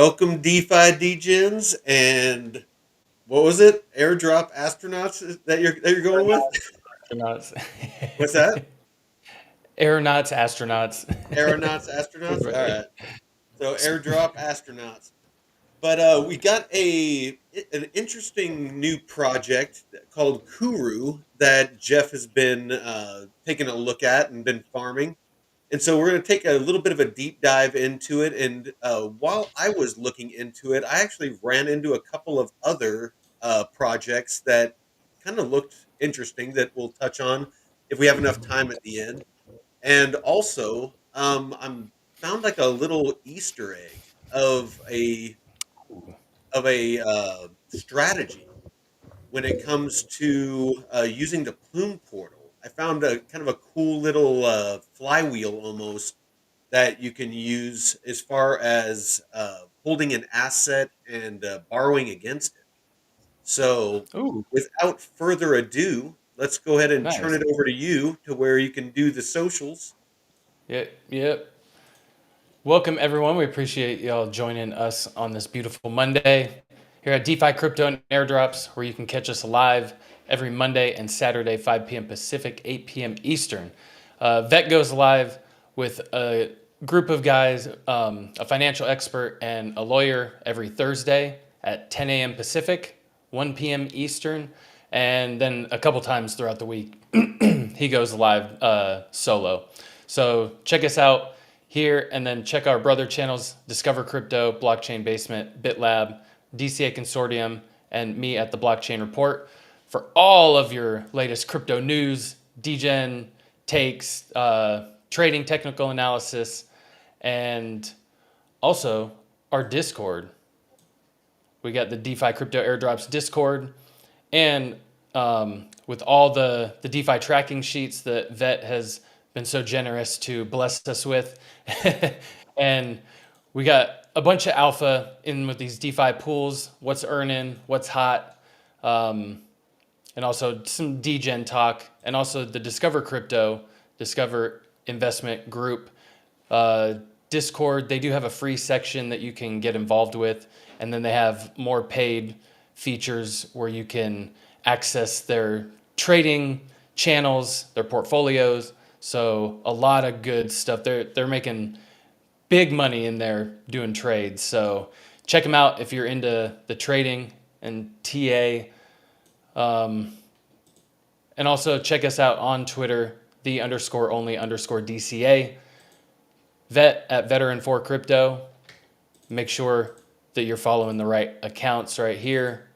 Welcome, DeFi Degens, and what was it? Airdrop astronauts that you're going with? Astronauts. What's that? Aeronauts, astronauts. Aeronauts, astronauts. All Right. right. So airdrop astronauts. But we got an interesting new project called Kuru that Jeff has been taking a look at and been farming. And so we're going to take a little bit of a deep dive into it. And while I was looking into it, I actually ran into a couple of other projects that kind of looked interesting that we'll touch on if we have enough time at the end. And also, I'm found like a little Easter egg of a strategy when it comes to using the Plume portal. I found a kind of a cool little flywheel almost that you can use as far as holding an asset and borrowing against it. So, Ooh, without further ado, let's go ahead and turn nice. it over to you to where you can do the socials. Yep. Welcome, everyone. We appreciate y'all joining us on this beautiful Monday here at DeFi Crypto and Airdrops, where you can catch us live every Monday and Saturday, 5 p.m. Pacific, 8 p.m. Eastern. Vet goes live with a group of guys, a financial expert and a lawyer every Thursday at 10 a.m. Pacific, 1 p.m. Eastern. And then a couple times throughout the week, he goes live solo. So check us out here, and then check our brother channels: Discover Crypto, Blockchain Basement, BitLab, DCA Consortium, and me at the Blockchain Report for all of your latest crypto news, degen, takes, trading, technical analysis, and also our Discord. We got the DeFi Crypto Airdrops Discord, and with all the DeFi tracking sheets that Vet has been so generous to bless us with. And we got a bunch of alpha in with these DeFi pools, what's earning, what's hot, and also some degen talk, and also the Discover Crypto, Discover Investment Group Discord. They do have a free section that you can get involved with, and then they have more paid features where you can access their trading channels, their portfolios. So a lot of good stuff. They're making big money in there doing trades. So check them out if you're into the trading and TA. And also check us out on Twitter, the underscore only underscore DCA. Vet at Veteran for Crypto. Make sure that you're following the right accounts right here.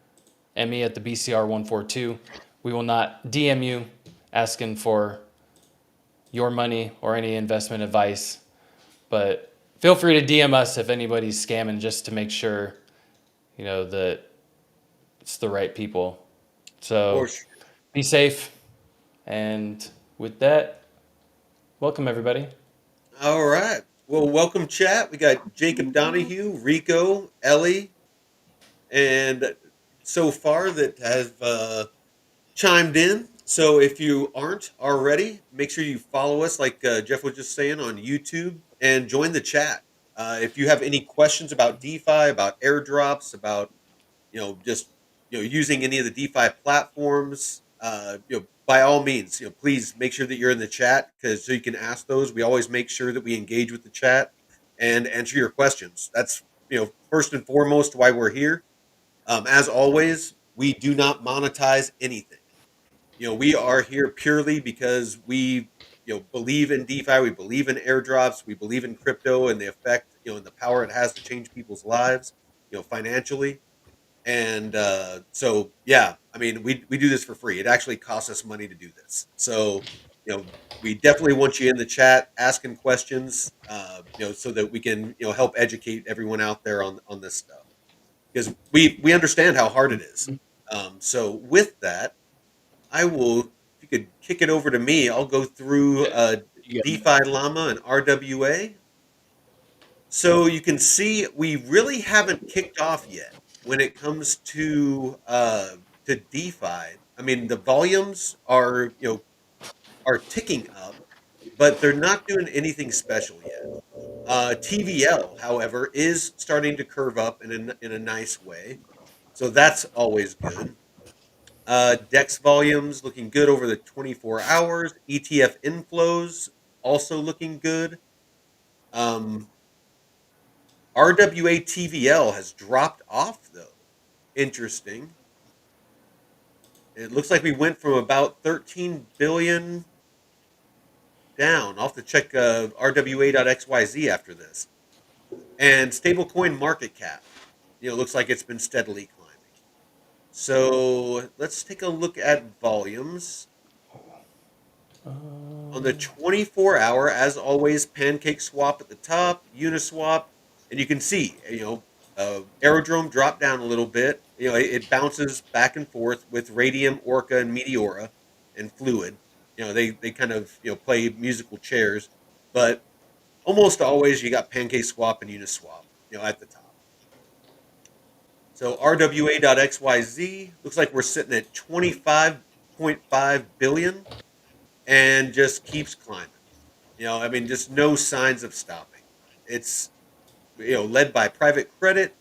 And me at the BCR142. We will not DM you asking for your money or any investment advice, but feel free to DM us if anybody's scamming, just to make sure that it's the right people. For So sure. be safe, and with that, welcome everybody. All right. Well, welcome, chat. We got Jacob Donahue, Rico, Ellie, and so far that have chimed in. So if you aren't already, make sure you follow us, like Jeff was just saying, on YouTube, and join the chat. If you have any questions about DeFi, about airdrops, about just using any of the DeFi platforms, by all means, please make sure that you're in the chat because so you can ask those. We always make sure that we engage with the chat and answer your questions. That's first and foremost why we're here. As always, we do not monetize anything. We are here purely because we believe in DeFi, we believe in airdrops, we believe in crypto and the effect, and the power it has to change people's lives, financially. And so, yeah, I mean, we do this for free. It actually costs us money to do this. So, we definitely want you in the chat asking questions, so that we can, help educate everyone out there on this stuff because we understand how hard it is. So with that, I will, if you could kick it over to me, I'll go through You DeFi Llama and RWA. So you can see we really haven't kicked off yet when it comes to DeFi. I mean, the volumes are ticking up, but they're not doing anything special yet. TVL, however, is starting to curve up in a nice way, so that's always good. DEX volumes looking good over the 24 hours. ETF inflows also looking good. Um, RWA TVL has dropped off though. Interesting. It looks like we went from about 13 billion down. I'll have to check RWA.xyz after this. And stablecoin market cap, looks like it's been steadily climbing. So let's take a look at volumes. On the 24-hour, as always, Pancake Swap at the top, Uniswap, and you can see, Aerodrome dropped down a little bit. It bounces back and forth with Radium, Orca, and Meteora, and Fluid. They kind of play musical chairs, but almost always you got Pancake Swap and Uniswap, at the top. So RWA.xyz looks like we're sitting at 25.5 billion and just keeps climbing. I mean, just no signs of stopping. It's led by private credit,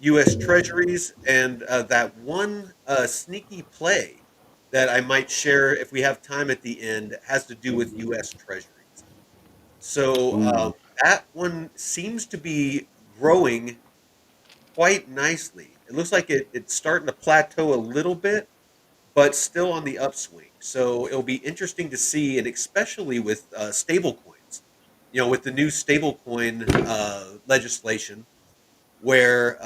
U.S. Treasuries, and that one sneaky play that I might share if we have time at the end has to do with U.S. Treasuries. So Ooh. that one seems to be growing quite nicely. It looks like it's starting to plateau a little bit, but still on the upswing. So it'll be interesting to see, and especially with stable coins, with the new stablecoin legislation, where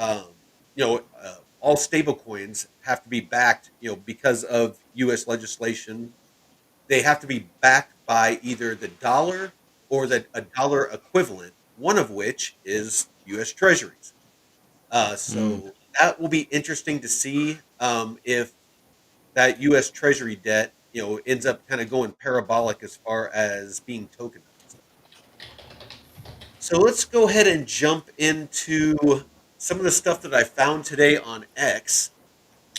all stable coins have to be backed, because of U.S. legislation, they have to be backed by either the dollar or a dollar equivalent, one of which is U.S. Treasuries. Mm. So that will be interesting to see if that U.S. Treasury debt, ends up kind of going parabolic as far as being tokenized. So let's go ahead and jump into some of the stuff that I found today on X.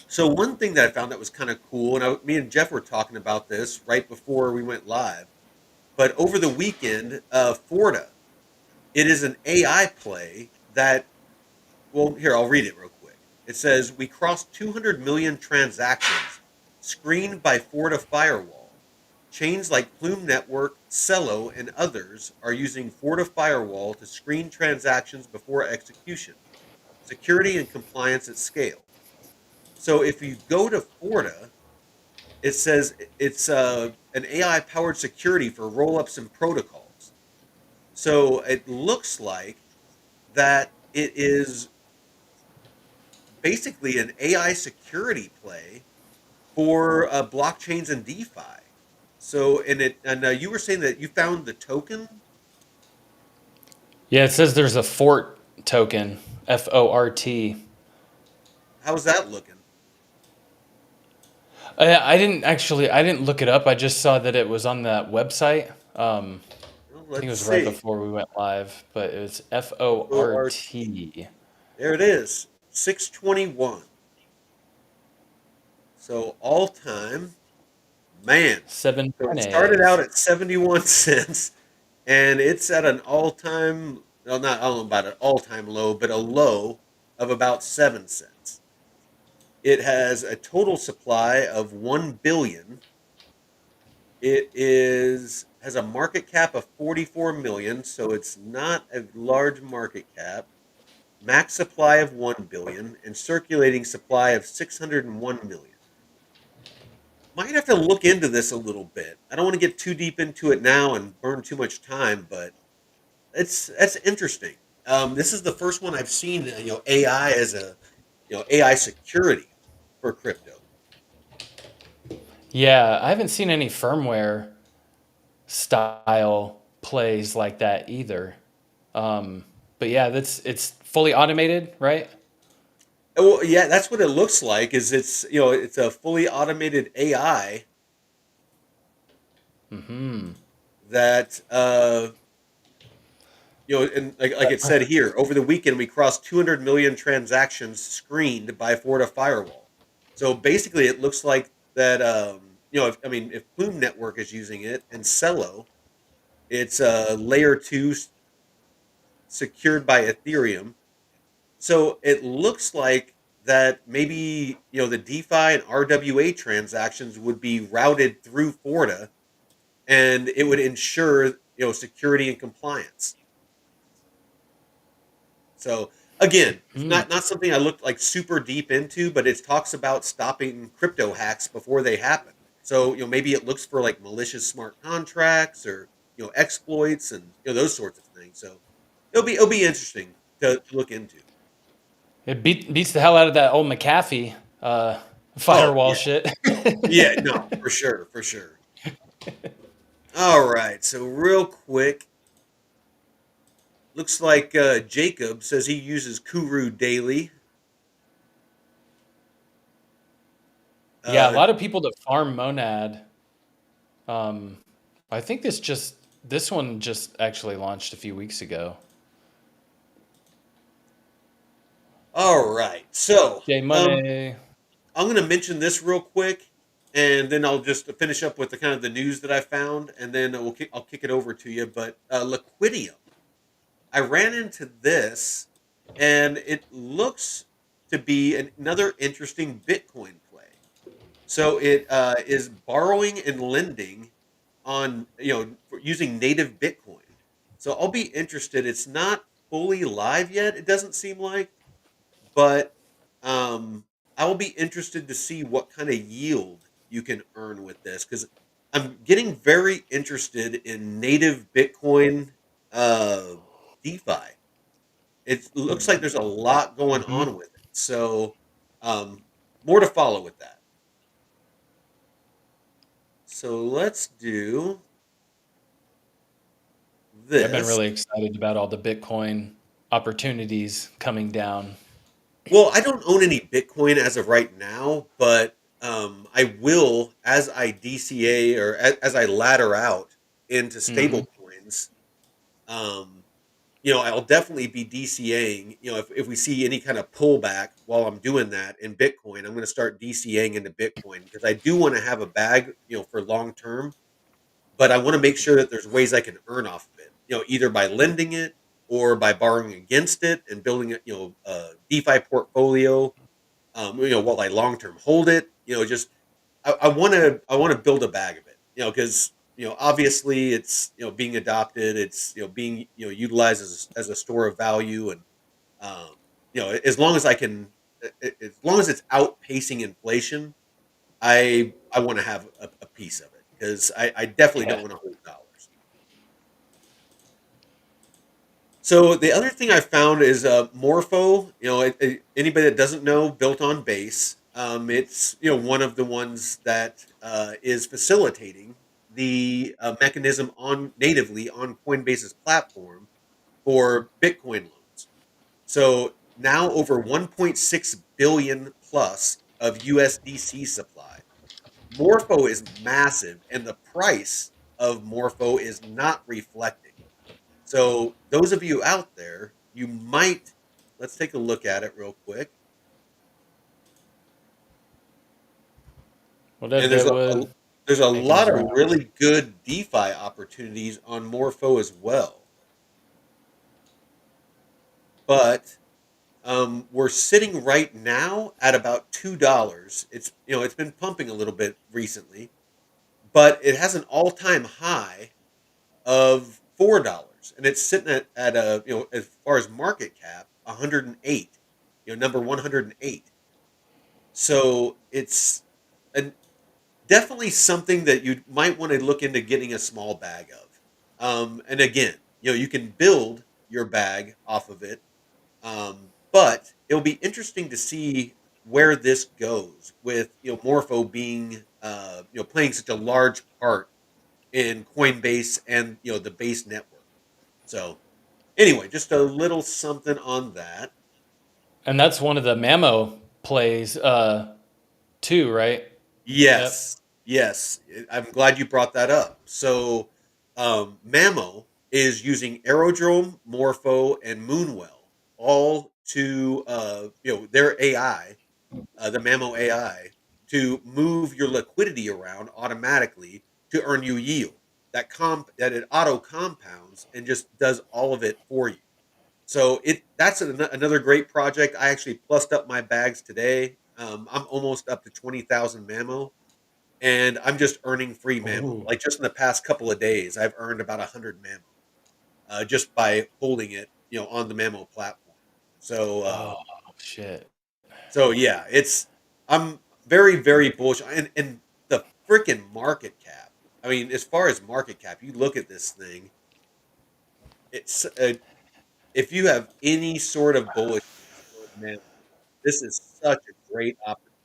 So one thing that I found that was kind of cool, and me and Jeff were talking about this right before we went live, but over the weekend, Forta, it is an AI play that, well, here, I'll read it real quick. It says, we crossed 200 million transactions screened by Forta Firewall. Chains like Plume Network, Cello, and others are using Forta Firewall to screen transactions before execution. Security and compliance at scale. So if you go to Forta, it says it's an AI powered security for rollups and protocols. So it looks like that it is basically an AI security play for blockchains and DeFi. So, you were saying that you found the token. Yeah, it says there's a fort token, FORT. How's that looking? I didn't look it up. I just saw that it was on that website. Well, I think it let's was right see. before we went live, but it was FORT. FORT. There it is. 621. So all time, man. Seven So it started out pennies. at 71 cents and it's at an all time, well, not, I don't know about an all time low, but a low of about 7 cents. It has a total supply of 1 billion. It is has a market cap of 44 million, so it's not a large market cap. Max supply of 1 billion and circulating supply of 601 million. Might have to look into this a little bit. I don't want to get too deep into it now and burn too much time, but that's interesting. This is the first one I've seen, AI as a AI security for crypto. Yeah, I haven't seen any firmware style plays like that either. Um, but yeah, it's fully automated, right? Well, yeah, that's what it looks like. Is it's a fully automated AI Hmm. that and like it said here, over the weekend we crossed 200 million transactions screened by Forta Firewall. So basically, it looks like that. If Plume Network is using it and Cello, it's a layer two secured by Ethereum. So it looks like that maybe the DeFi and RWA transactions would be routed through Forta, and it would ensure security and compliance. So again, it's Hmm. not something I looked like super deep into, but it talks about stopping crypto hacks before they happen. So maybe it looks for like malicious smart contracts or exploits and those sorts of things. So it'll be interesting to look into. It beats the hell out of that old McAfee Oh firewall yeah, shit. yeah, no, for sure, for sure. All right, so real quick, looks like Jacob says he uses Kuru daily. Yeah, a Uh, lot of people that farm Monad. Um, I think this one just actually launched a few weeks ago. all right, so J Money. I'm going to mention this real quick, and then I'll just finish up with the kind of the news that I found, and then I'll kick it over to you. But Liquidium, I ran into this, and it looks to be another interesting Bitcoin play. So it is borrowing and lending on using native Bitcoin. So I'll be interested. It's not fully live yet. It doesn't seem like, but I will be interested to see what kind of yield you can earn with this because I'm getting very interested in native Bitcoin uh, DeFi. It looks like there's a lot going Hmm. on with it. So more to follow with that. So let's do Yeah, I've been this. really excited about all the Bitcoin opportunities coming down. Well, I don't own any Bitcoin as of right now, but I will as I DCA or as I ladder out into stable Hmm. coins. Um, I'll definitely be DCAing. If we see any kind of pullback while I'm doing that in Bitcoin, I'm going to start DCAing into Bitcoin because I do want to have a bag, for long term, but I want to make sure that there's ways I can earn off of it. Either by lending it or by borrowing against it and building a DeFi portfolio while I long term hold it. Just I want to build a bag of it. Because obviously it's being adopted. It's being utilized as a store of value, and um, as long as I can, as long as it's outpacing inflation, I want to have a piece of it because I definitely don't Yeah. want to hold dollars. So the other thing I found is Morpho. Anybody that doesn't know, built on Base. It's one of the ones that is facilitating the mechanism on natively on Coinbase's platform for Bitcoin loans. So now over 1.6 billion plus of USDC supply. Morpho is massive, and the price of Morpho is not reflecting. So those of you out there, you might let's take a look at it real quick. Whatever And that would there's a making lot his of rounds. really good DeFi opportunities on Morpho as well. But we're sitting right now at about $2. It's been pumping a little bit recently, but it has an all-time high of $4, and it's sitting at a as far as market cap 108, number 108. So it's an, definitely something that you might want to look into getting a small bag of. And again, you can build your bag off of it, but it'll be interesting to see where this goes with Morpho being playing such a large part in Coinbase and the base network. So anyway, just a little something on that. And that's one of the Mamo plays too, right? Yep. Yes, yes. I'm glad you brought that up. So Mamo is using Aerodrome, Morpho, and Moonwell all to their AI, the Mamo AI, to move your liquidity around automatically to earn you yield. That it auto compounds and just does all of it for you. So that's another great project. I actually plussed up my bags today. I'm almost up to 20,000 Mamo, and I'm just earning free Mamo. Ooh. Like just in the past couple of days, I've earned about 100 Mamo just by holding it, on the Mamo platform. So, Oh shit. yeah, I'm very very bullish, and the freaking market cap. I mean, as far as market cap, you look at this thing. It's if you have any sort of bullishness toward Mamo, this is such a great opportunity.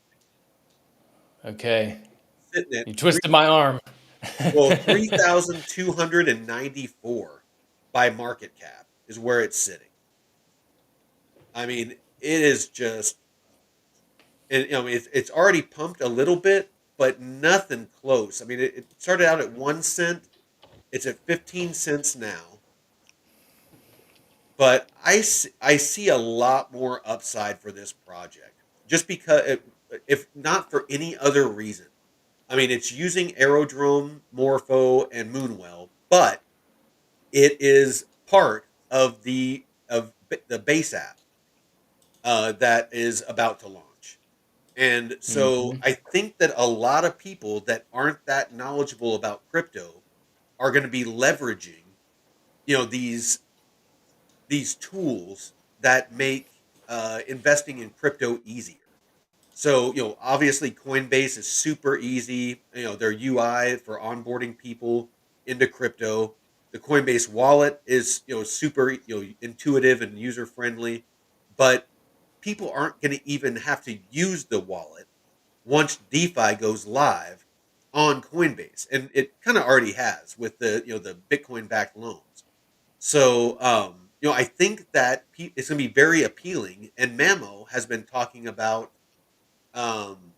Okay. Sitting at You twisted my arm. 3,294 by market cap is where it's sitting. I mean, it is just, and it's already pumped a little bit, but nothing close. I mean, it started out at 1 cent. It's at 15 cents now, but I see a lot more upside for this project just because, if not for any other reason. I mean, it's using Aerodrome, Morpho, and Moonwell, but it is part of the base app that is about to launch. And so Mhm. I think that a lot of people that aren't that knowledgeable about crypto are going to be leveraging, these tools that make investing in crypto easier. So, obviously Coinbase is super easy, their UI for onboarding people into crypto. The Coinbase wallet is, super, intuitive and user friendly, but people aren't going to even have to use the wallet once DeFi goes live on Coinbase. And it kind of already has with the Bitcoin backed loans. So, I think that it's going to be very appealing. And Mamo has been talking about, um,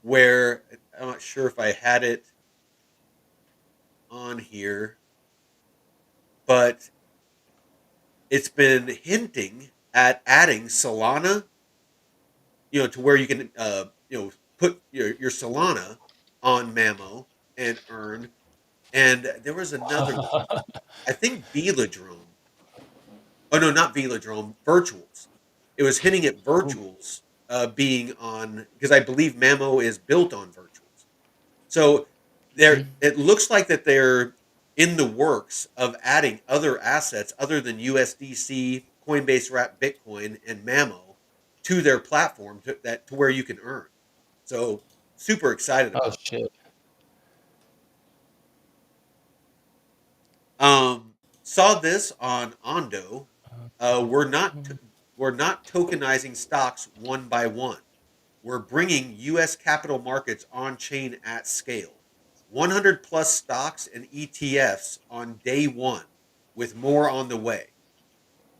where I'm not sure if I had it on here, but it's been hinting at adding Solana, to where you can, put your Solana on Mamo and earn. And there was another one. I think Velodrome. Oh no, not Velodrome. Virtuals. It was hinting at Ooh. virtuals being on, because I believe Mamo is built on virtuals. So Mhm. it looks like that they're in the works of adding other assets other than USDC, Coinbase Wrap Bitcoin, and Mamo to their platform to where you can earn. So super excited Oh about that. shit. Saw this on Ondo. We're not tokenizing stocks one by one. We're bringing U.S. capital markets on chain at scale. 100 plus stocks and ETFs on day one, with more on the way.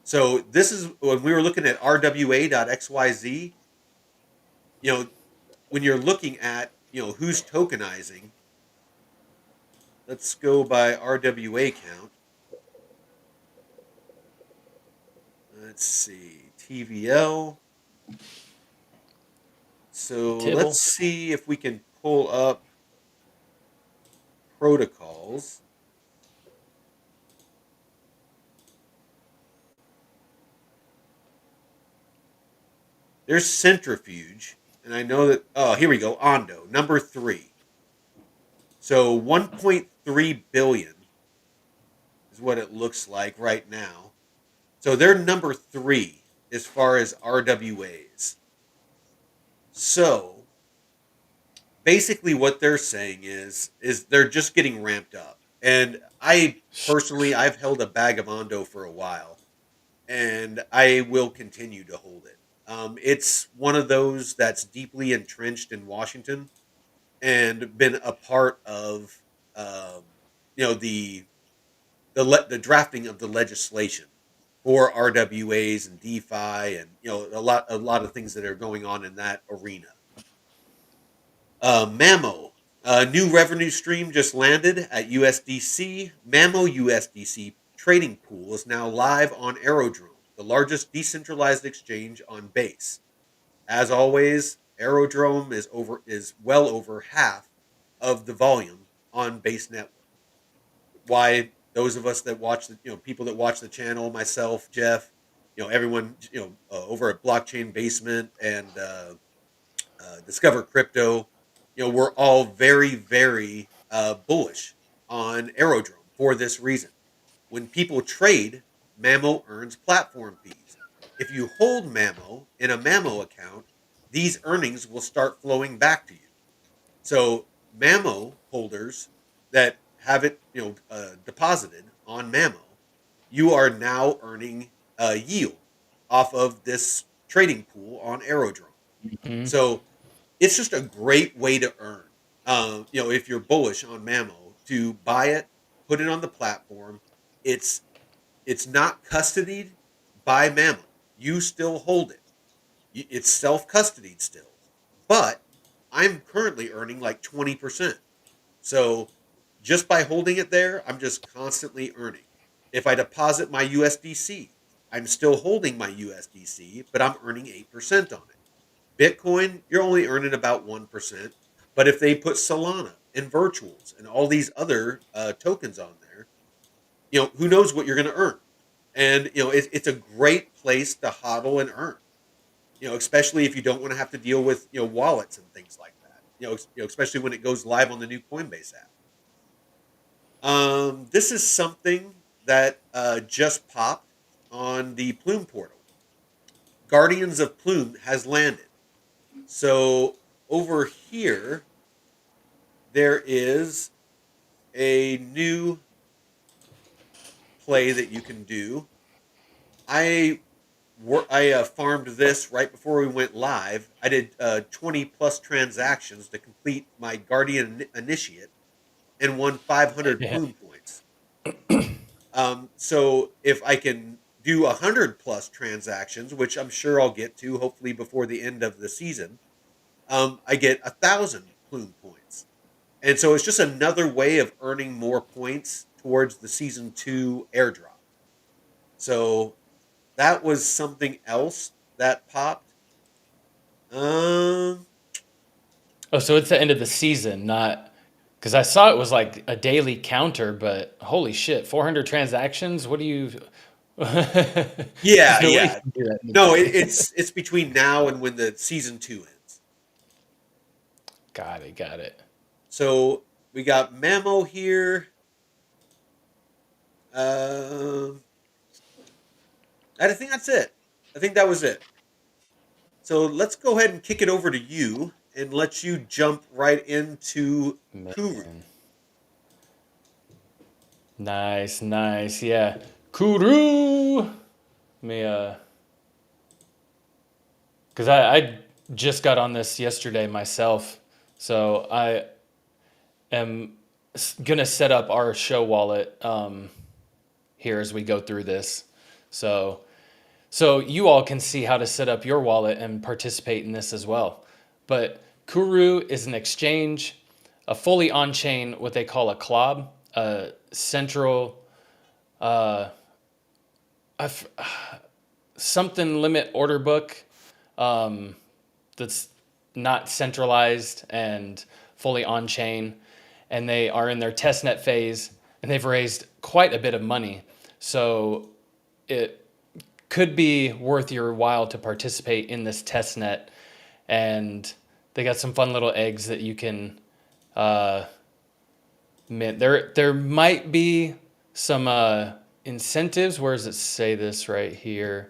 So this is when we were looking at RWA.xyz. You know, when you're looking at who's tokenizing, let's go by RWA count. Let's see, TVL. So Tibble. let's see if we can pull up protocols. There's Centrifuge, and I know that. Oh, here we go. Ondo, number three. So 1.3 billion is what it looks like right now. So they're number three as far as RWAs. So basically, what they're saying is they're just getting ramped up. And I personally, I've held a bag of Ondo for a while, and I will continue to hold it. It's one of those that's deeply entrenched in Washington and been a part of, um, the drafting of the legislation for RWAs and DeFi, and a lot of things that are going on in that arena. Mamo, a new revenue stream just landed at USDC. Mamo USDC trading pool is now live on Aerodrome, the largest decentralized exchange on Base. As always, Aerodrome is well over half of the volume on Base Network. Why? those of us that watch the, people that watch the channel, myself, Jeff, everyone, over at Blockchain Basement and Discover Crypto, we're all very, very bullish on Aerodrome for this reason. When people trade, Mamo earns platform fees. If you hold Mamo in a Mamo account, these earnings will start flowing back to you. So Mamo holders that have it, deposited on Mamo, you are now earning a yield off of this trading pool on Aerodrome. Mhm. So it's just a great way to earn. If you're bullish on Mamo, to buy it, put it on the platform. It's it's not custodied by Mamo. You still hold it. It's self custodied still, but I'm currently earning like 20%. So just by holding it there, I'm just constantly earning. If I deposit my USDC, I'm still holding my USDC, but I'm earning 8% on it. Bitcoin, you're only earning about 1%. But if they put Solana and virtuals and all these other tokens on there, who knows what you're going to earn? And, it's a great place to hodl and earn, especially if you don't want to have to deal with, wallets and things like that, especially when it goes live on the new Coinbase app. This is something that just popped on the Plume portal. Guardians of Plume has landed. So over here, there is a new play that you can do. I farmed this right before we went live. I did 20 plus transactions to complete my Guardian Initiate and won 500 Yeah. plume points. So if I can do 100 plus transactions, which I'm sure I'll get to hopefully before the end of the season, I get 1,000 plume points. And so it's just another way of earning more points towards the season 2 airdrop. So that was something else that popped. Um, Oh, so it's the end of the season, not because I saw it was like a daily counter, but holy shit, 400 transactions. What do you? There's yeah, no way you yeah. can do that in a No, day. it's between now and when the season 2 ends. Got it. Got it. So we got Mamo here. Um, I think that's it. I think that was it. So let's go ahead and kick it over to you and let you jump right into Kuru. Man. Nice, nice. Yeah. Kuru. Me, because I just got on this yesterday myself, so I am gonna set up our show wallet here as we go through this. So so you all can see how to set up your wallet and participate in this as well. But Kuru is an exchange, a fully on-chain, what they call a CLOB, a central uh, something limit order book that's not centralized and fully on-chain. And they are in their testnet phase, and they've raised quite a bit of money. So it could be worth your while to participate in this test net. And they got some fun little eggs that you can mint. There might be some incentives. Where does it say this right here?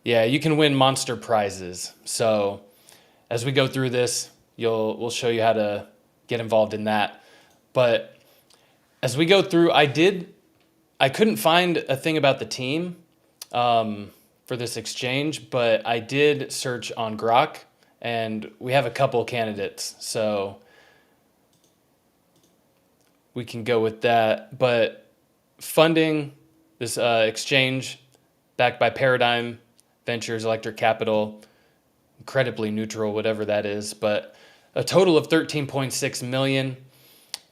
Yeah, you can win monster prizes. So as we go through this, we'll show you how to get involved in that. But as we go through, I couldn't find a thing about the team for this exchange, but I did search on Grok, and we have a couple candidates, so we can go with that. But funding this exchange, backed by Paradigm Ventures, Electric Capital, incredibly neutral, whatever that is, but a total of 13.6 million,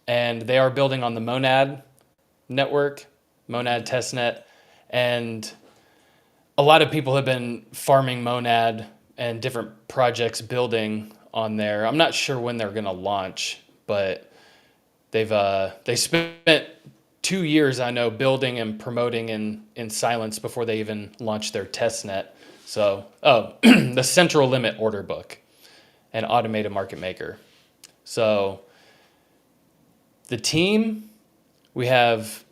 and they are building on the Monad network, Monad testnet, and a lot of people have been farming Monad and different projects building on there. I'm not sure when they're going to launch, but They spent 2 years, I know, building and promoting in silence before they even launched their test net. So, the central limit order book and automated market maker. So the team, we have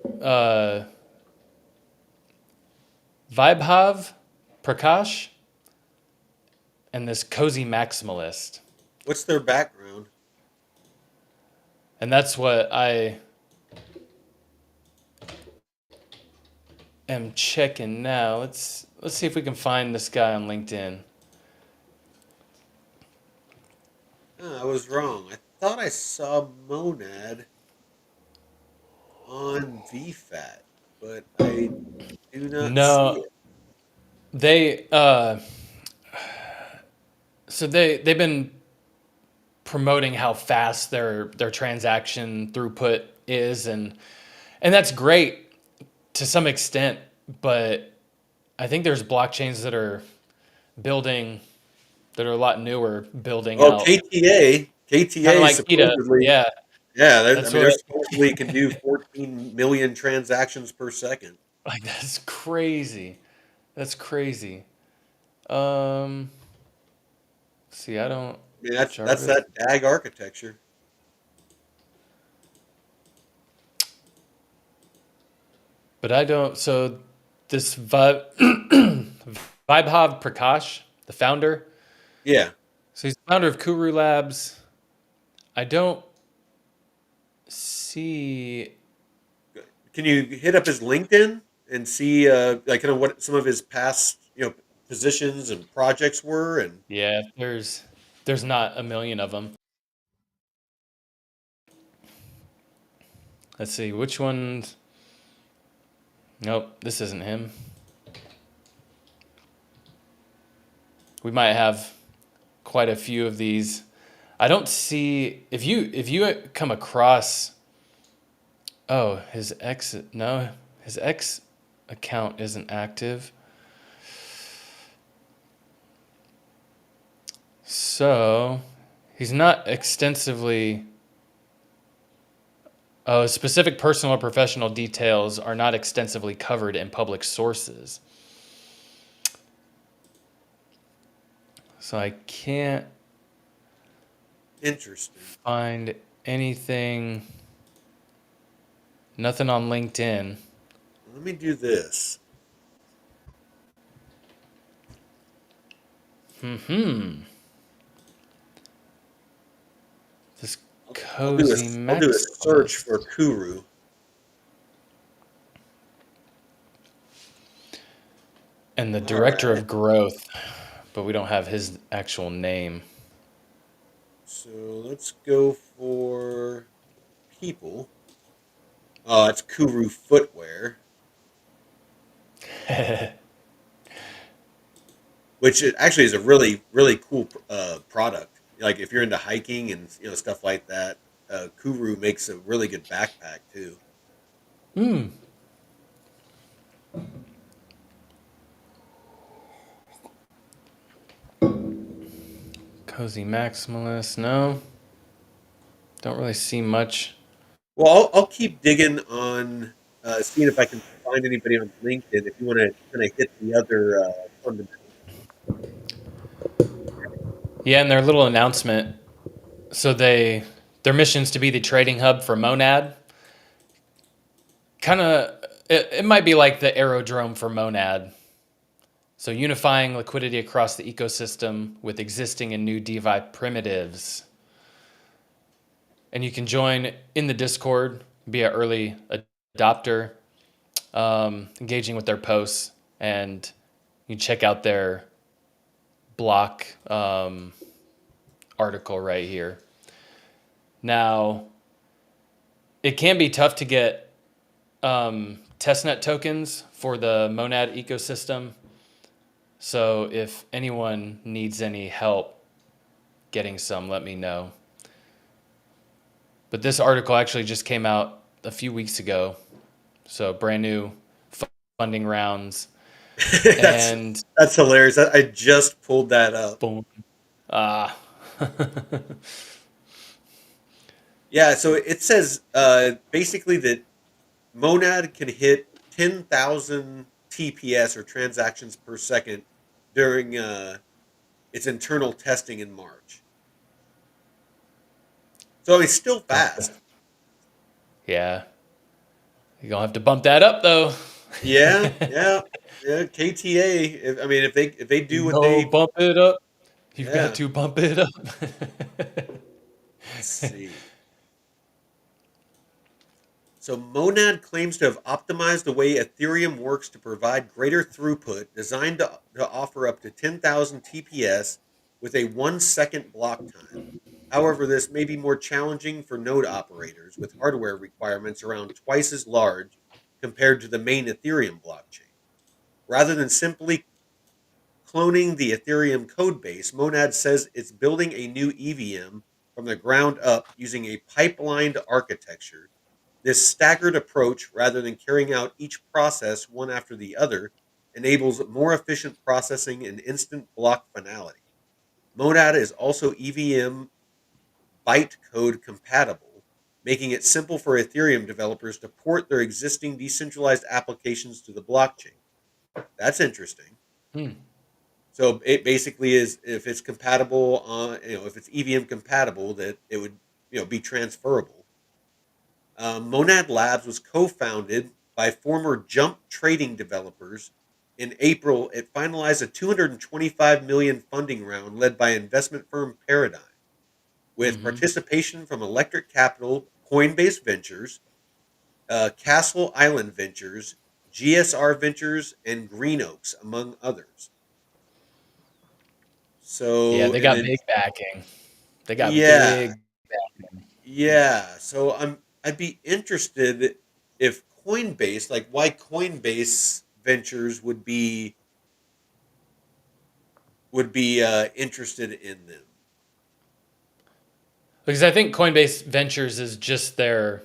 Vaibhav Prakash and this cozy maximalist. What's their background? And that's what I am checking now. Let's see if we can find this guy on LinkedIn. I was wrong. I thought I saw Monad on VFAT, but I do not see No, it. they so they've been promoting how fast their transaction throughput is, and that's great to some extent, but I think there's blockchains that are building that are a lot newer, building Well, out kind of KTA like PETA. supposedly, Yeah, yeah, I that's mean, they're what supposedly can do 14 million transactions per second. like that's crazy. That's crazy. Um, see, I don't I mean, that's Jarvis, that DAG architecture. but I don't. So this Vaibhav Prakash, the founder. Yeah. So he's the founder of KURU Labs. I don't see. Can you hit up his LinkedIn and see like kind of what some of his past positions and projects were? And Yeah, there's not a million of them. Let's see which ones. Nope, this isn't him. We might have quite a few of these. I don't see if you come across. Oh, his X account isn't active. So he's not extensively. Oh, specific personal or professional details are not extensively covered in public sources. So I can't interesting. find anything, nothing on LinkedIn. Let me do this. Hmm. This I'll do a cozy I'll do a search maximalist. for Kuru. And the All director right. of growth, but we don't have his actual name. So let's go for people. Oh, it's Kuru Footwear, which actually is a really cool product. Like if you're into hiking and stuff like that, Kuru makes a really good backpack too. Hmm. Cozy maximalist. No, don't really see much. Well, I'll keep digging on seeing if I can find anybody on LinkedIn. If you want to kind of hit the other fundamental. Yeah, and their little announcement. So their mission's to be the trading hub for Monad. Kind of, it might be like the aerodrome for Monad. So unifying liquidity across the ecosystem with existing and new DeFi primitives. And you can join in the Discord, be an early adopter, engaging with their posts, and you check out their block article right here. Now, it can be tough to get testnet tokens for the Monad ecosystem. So if anyone needs any help getting some, let me know. But this article actually just came out a few weeks ago. So brand new funding rounds. that's And that's hilarious. I just pulled that up. boom. Ah. Yeah, so it says basically that Monad can hit 10,000 TPS or transactions per second during its internal testing in March. So it's still Gotcha. fast. Yeah. You're gonna have to bump that up though. Yeah, yeah, yeah. KTA. I mean, if they do You what know, they, bump it up. You've got yeah. to bump it up. Let's see. So Monad claims to have optimized the way Ethereum works to provide greater throughput, designed to offer up to 10,000 TPS with a 1 second block time. However, this may be more challenging for node operators with hardware requirements around twice as large compared to the main Ethereum blockchain. Rather than simply cloning the Ethereum codebase, Monad says it's building a new EVM from the ground up using a pipelined architecture. This staggered approach, rather than carrying out each process one after the other, enables more efficient processing and instant block finality. Monad is also EVM bytecode compatible, making it simple for Ethereum developers to port their existing decentralized applications to the blockchain. That's interesting. Hmm. So it basically is, if it's compatible on, if it's EVM compatible, that it would, be transferable. Monad Labs was co-founded by former Jump trading developers. In April, it finalized a 225 million funding round led by investment firm Paradigm, with Mm-hmm. participation from Electric Capital, Coinbase Ventures, Castle Island Ventures, GSR Ventures, and Green Oaks, among others. Yeah, So, they and got then big backing. They got yeah, big backing. yeah. So I'd be interested if Coinbase, like why Coinbase Ventures would be interested in them. Because I think Coinbase Ventures is just their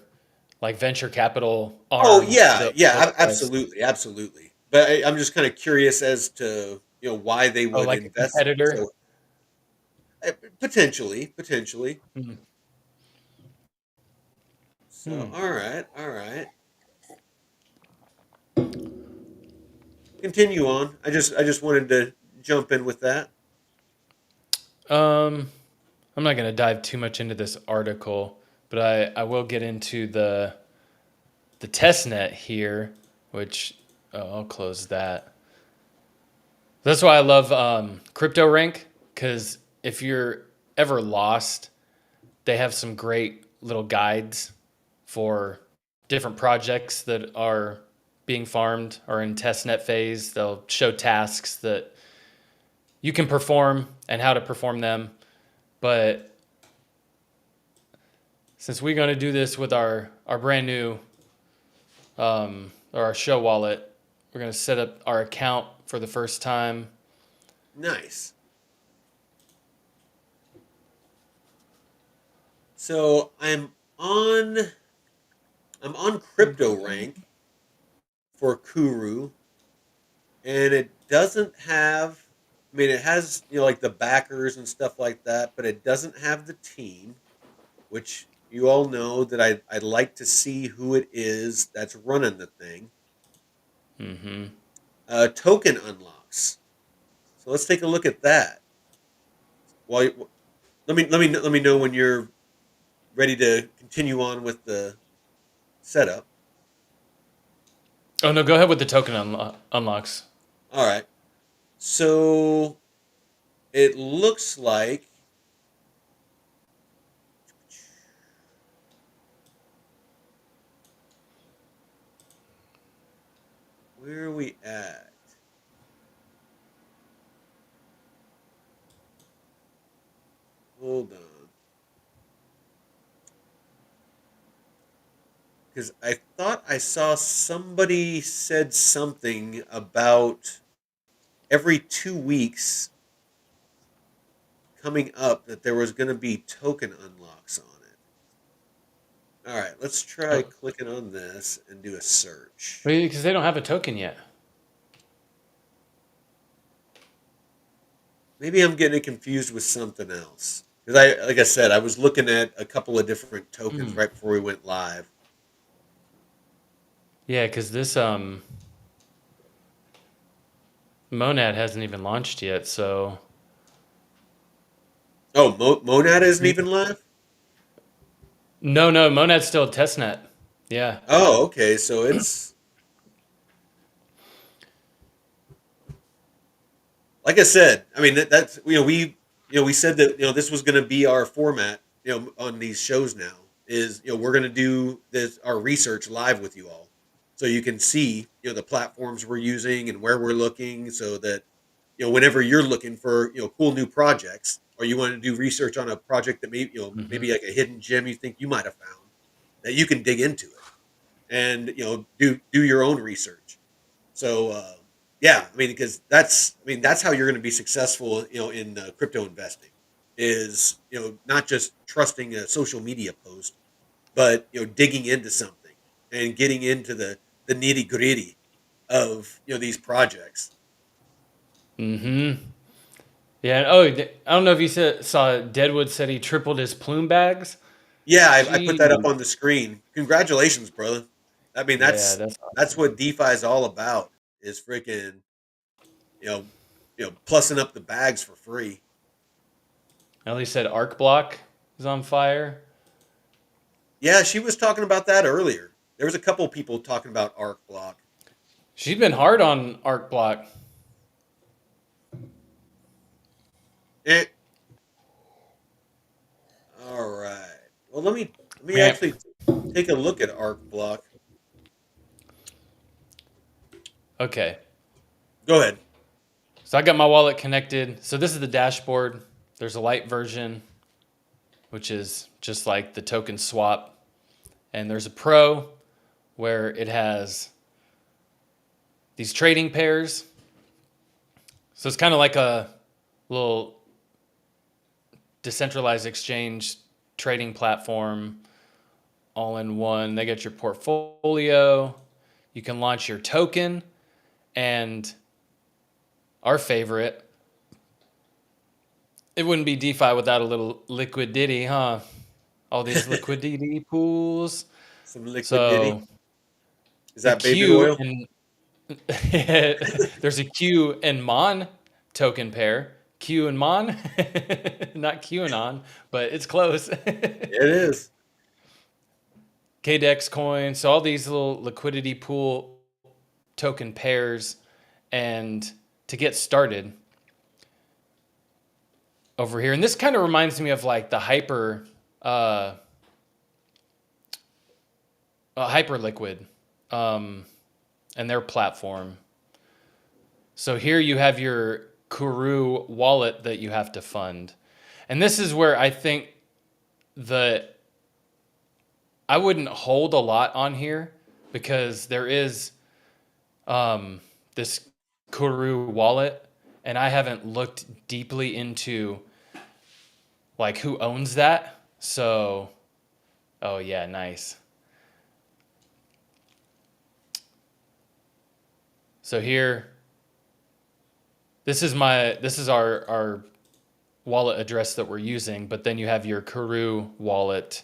like venture capital Oh arm yeah, that yeah, was absolutely, absolutely. But I'm just kind of curious as to why they oh would like a invest. competitor. So potentially. Hmm. So Hmm. all right, all right. Continue on. I just wanted to jump in with that. Um, I'm not gonna dive too much into this article, but I will get into the test net here, which I'll close that. That's why I love Crypto Rank because if you're ever lost, they have some great little guides for different projects that are being farmed or in testnet phase. They'll show tasks that you can perform and how to perform them. But since we're going to do this with our brand new or our show wallet, we're going to set up our account for the first time. Nice. So I'm on crypto rank for Kuru, and it doesn't have. I mean, it has like the backers and stuff like that, but it doesn't have the team, which you all know that I'd like to see who it is that's running the thing. Mm-hmm. Token unlocks. So let's take a look at that. Well, let me know when you're ready to continue on with the setup. Oh no, go ahead with the token unlocks. All right. So it looks like, where are we at? Hold on. Because I thought I saw somebody said something about every 2 weeks coming up that there was going to be token unlocks on it. All right, let's try Oh, clicking on this and do a search. because they don't have a token yet. Maybe I'm getting it confused with something else. Because like I said, I was looking at a couple of different tokens Hmm. right before we went live. Yeah, because this Monad hasn't even launched yet, so Oh, Monad isn't even live. no, Monad's still a testnet. Yeah. Oh, okay. So it's like I said. I mean, that's we said that this was going to be our format. On these shows now is we're going to do this our research live with you all, so you can see the platforms we're using and where we're looking, so that whenever you're looking for cool new projects, or you want to do research on a project that maybe Hmm. like a hidden gem you think you might have found, that you can dig into it and do your own research. So yeah, I mean, because that's how you're going to be successful, in crypto investing, is not just trusting a social media post, but digging into something and getting into the nitty gritty of these projects. Hmm. Yeah. Oh, I don't know if you saw Deadwood said he tripled his plume bags. Yeah, I put that up Gee. on the screen. Congratulations, brother. I mean, Yeah, that's that's that's awesome. what DeFi is all about. Is freaking you know plussing up the bags for free. Ellie said Arc Block is on fire. Yeah, she was talking about that earlier. There was a couple people talking about Arc Block. She's been hard on Arc Block. Eh, all right. Well, let me Man, actually take a look at Arc Block. okay. Go ahead. So I got my wallet connected. So this is the dashboard. There's a light version, which is just like the token swap. And there's a pro where it has these trading pairs. So it's kind of like a little decentralized exchange trading platform all in one. They get your portfolio. You can launch your token. And our favorite, it wouldn't be DeFi without a little liquidity, huh? All these liquidity pools. Some liquidity. So Is the that baby Q oil? and there's a Q and Mon token pair. Q and Mon, not QAnon, but it's close. It is. KDEX coin. So all these little liquidity pool token pairs. And to get started over here, and this kind of reminds me of like the uh, Hyperliquid and their platform. So here you have your KURU wallet that you have to fund. And this is where I think that I wouldn't hold a lot on here because there is this KURU wallet, and I haven't looked deeply into like who owns that. So, oh yeah, nice. So here, this is our wallet address that we're using, but then you have your KURU wallet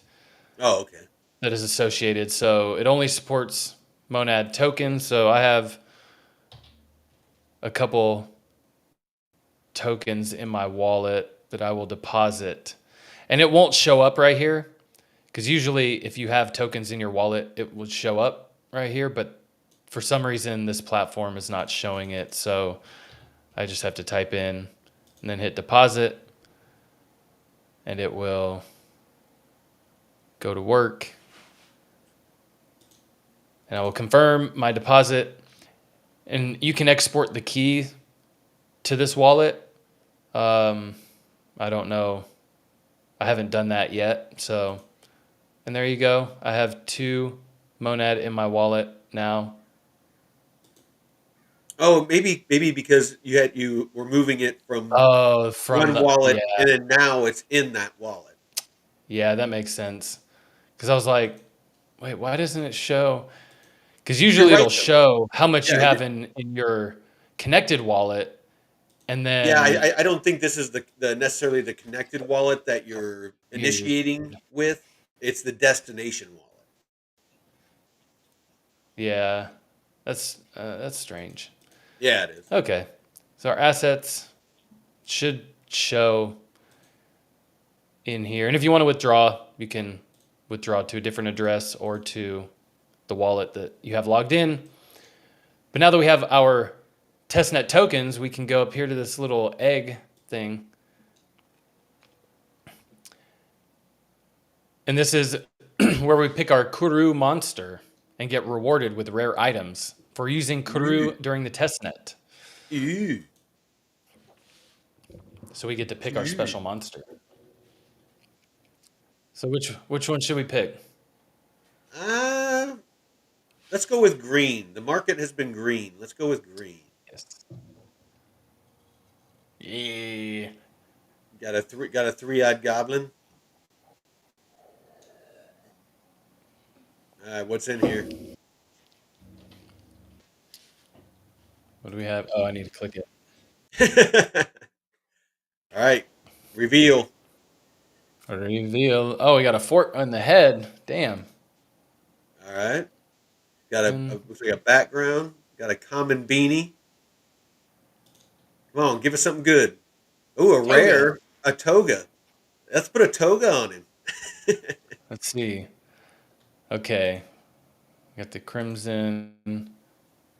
Oh, okay. that is associated. So it only supports Monad tokens. So I have a couple tokens in my wallet that I will deposit. And it won't show up right here because usually if you have tokens in your wallet, it would show up right here. But for some reason, this platform is not showing it. So I just have to type in and then hit deposit, and it will go to work. And I will confirm my deposit. And you can export the key to this wallet. I don't know. I haven't done that yet. So, and there you go. I have 2 Monad in my wallet now. Oh, maybe because you were moving it from Oh, from one the, yeah, wallet, and then now it's in that wallet. yeah, that makes sense. Because I was like, wait, why doesn't it show? Because You're usually right it'll though. show how much you Yeah, have in your connected wallet, And Yeah, then I don't think this is the necessarily the connected wallet that you're you, initiating with. It's the destination wallet. yeah, that's strange. Yeah, it is. Okay, so our assets should show in here, and if you want to withdraw, you can withdraw to a different address or to the wallet that you have logged in. But now that we have our testnet tokens, we can go up here to this little egg thing. And this is where we pick our KURU monster and get rewarded with rare items for using Ooh, KURU during the testnet. ooh, So we get to pick our ooh. special monster. So which one should we pick? Uh, let's go with green. The market has been green. Let's go with green. Yes. Yeah. Got a three-eyed goblin. All right, what's in here? What do we have? Oh, I need to click it. All right, reveal. Reveal. Oh, we got a fork on the head. Damn. All right, got And looks like a background. Got a common beanie. Come on, give us something good. Oh, a toga. rare, a toga. Let's put a toga on him. Let's see. Okay. Got the crimson,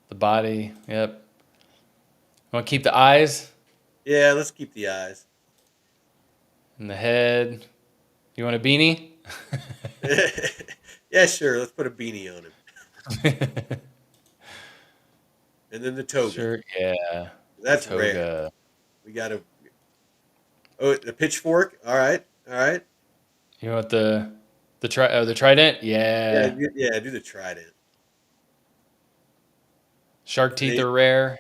the body. Yep. Want to keep the eyes Yeah, let's keep the eyes. and the head. You want a beanie? Yeah, sure. Let's put a beanie on him, and then the toga. Sure. Yeah. The That's rare. toga. We got to. Oh, the pitchfork. All right, all right. You want the trident? Yeah, Yeah. yeah. Do the trident. Shark And teeth then, are rare.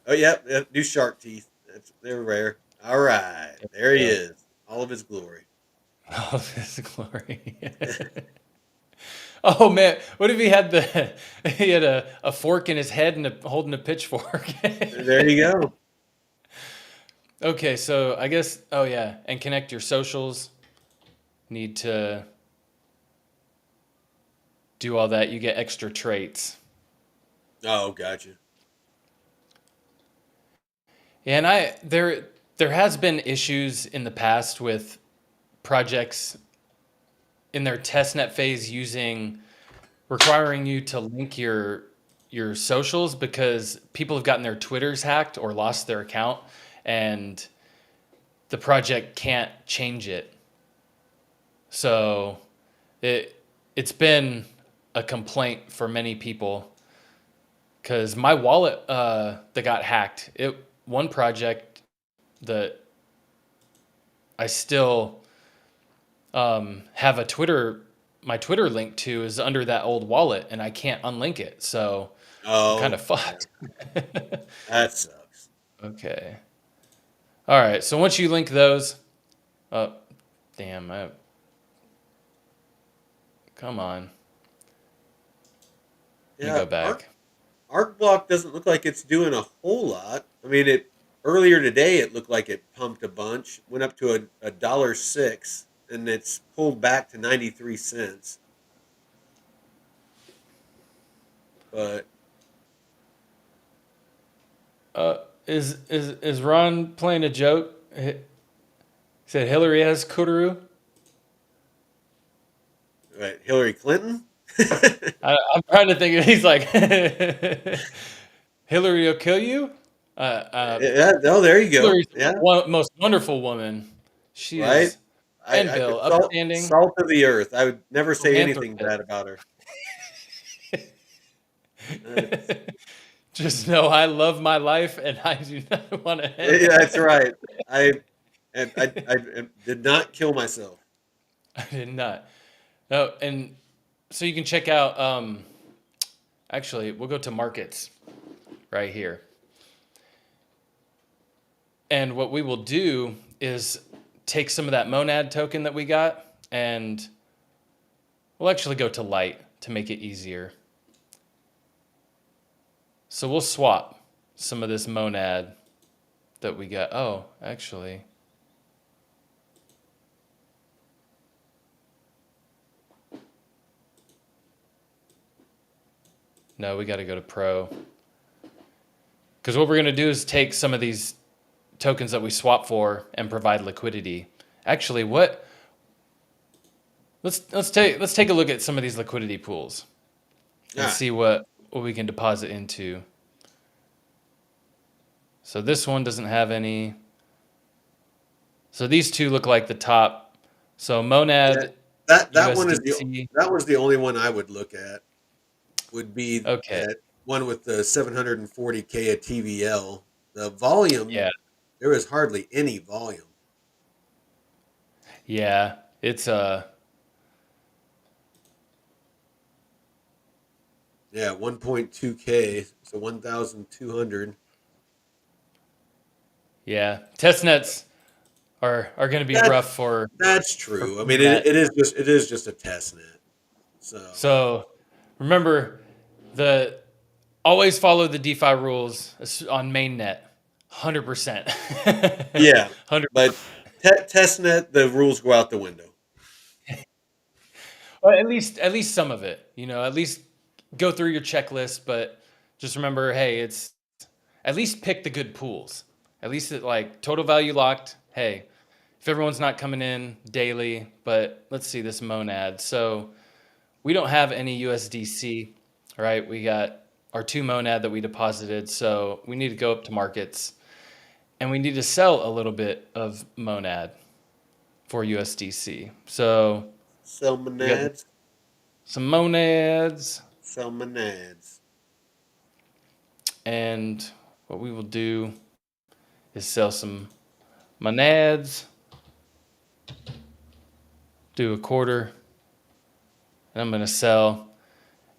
oh yeah, yeah, do shark teeth. They're rare. All right, there he Yeah. is, all of his glory. All of his glory. Oh man, what if he had he had a fork in his head and holding a pitchfork? There you go. Okay, so I guess oh yeah, and connect your socials. Need to do all that. You get extra traits. Oh, gotcha. Yeah, and there has been issues in the past with projects in their testnet phase using requiring you to link your socials because people have gotten their Twitters hacked or lost their account and the project can't change it. So it's been a complaint for many people because my wallet that got hacked, one project that I still have my Twitter link to is under that old wallet and I can't unlink it. So I'm kind Oh, of yeah, fucked. that sucks. Okay. All right. So once you link those, oh, damn. Come on. Let me Yeah, go back. Arc Block doesn't look like it's doing a whole lot. I mean, it earlier today it looked like it pumped a bunch, went up to a dollar six, and it's pulled back to 93 cents. But Is Ron playing a joke? He said Hillary has Kuru. Hillary Clinton. I'm trying to think. He's like, Hillary will kill you. Yeah, no, there you go. Hillary's Yeah, the most wonderful woman. She right. is, and Bill, It's salt, upstanding, salt of the earth. I would never say anything philanthropist. bad about her. That's, Just know I love my life, and I do not want to end yeah, that's it. right. I I did not kill myself. I did not. No, and so you can check out. Actually, we'll go to markets right here. And what we will do is take some of that monad token that we got, and we'll actually go to light to make it easier. So we'll swap some of this monad that we got. Oh, actually, no, we got to go to Pro. Because what we're going to do is take some of these tokens that we swap for and provide liquidity. Actually, what? Let's take a look at some of these liquidity pools and Ah, see what we can deposit into. So this one doesn't have any. So these two look like the top. So yeah. Monad That one is USDC. that was the only one I would look at. Would be Okay. that one with the 740K of TVL. The volume, Yeah. there was hardly any volume. Yeah. It's Yeah, 1.2K, so 1,200. yeah. Testnets are going to be That rough for that's true. I mean, that. it is just a test net. So So remember the always follow the DeFi rules on mainnet. 100%. yeah, 100. but test net, the rules go out the window. Well, at least some of it. You know, at least go through your checklist, but just remember, hey, it's at least pick the good pools. At least it like total value locked. Hey, if everyone's not coming in daily, but let's see this monad. So we don't have any USDC, right? We got our two monad that we deposited. So we need to go up to markets and we need to sell a little bit of monad for USDC. So Sell we got monads, some monads. sell monads. And what we will do is sell some monads, do a quarter, and I'm going to sell.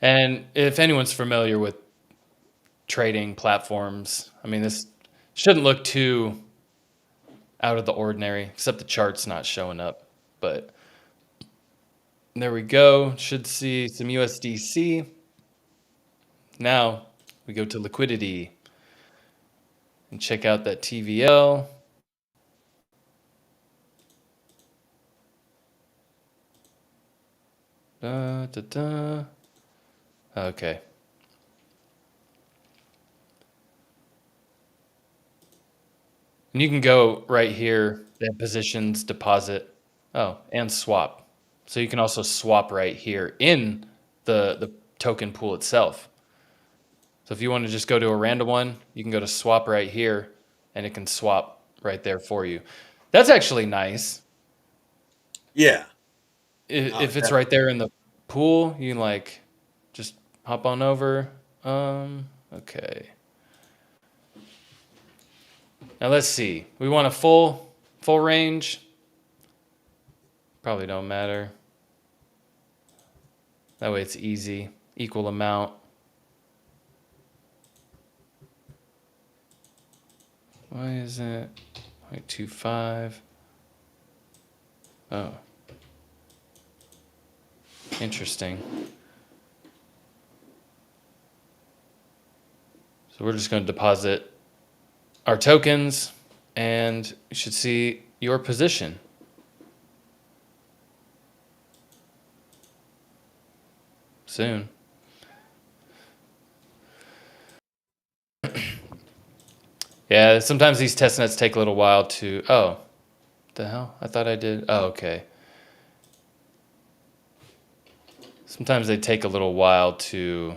And if anyone's familiar with trading platforms, I mean, this shouldn't look too out of the ordinary, except the chart's not showing up. But there we go. Should see some USDC. Now we go to liquidity and check out that TVL. Da, da, da. Okay. And you can go right here, that positions, deposit, oh, and swap. So you can also swap right here in the token pool itself. So if you want to just go to a random one, you can go to swap right here, and it can swap right there for you. That's actually nice. Yeah. Oh, If it's right there in the pool, you can like just hop on over. Okay. Now let's see. We want a full range. Probably don't matter. That way it's easy. Equal amount. Why is it 0.25? Oh. Interesting. So we're just going to deposit our tokens and you should see your position. Soon. Yeah, sometimes these test nets take a little while to. Oh, the hell? I thought I did. Oh, okay. Sometimes they take a little while for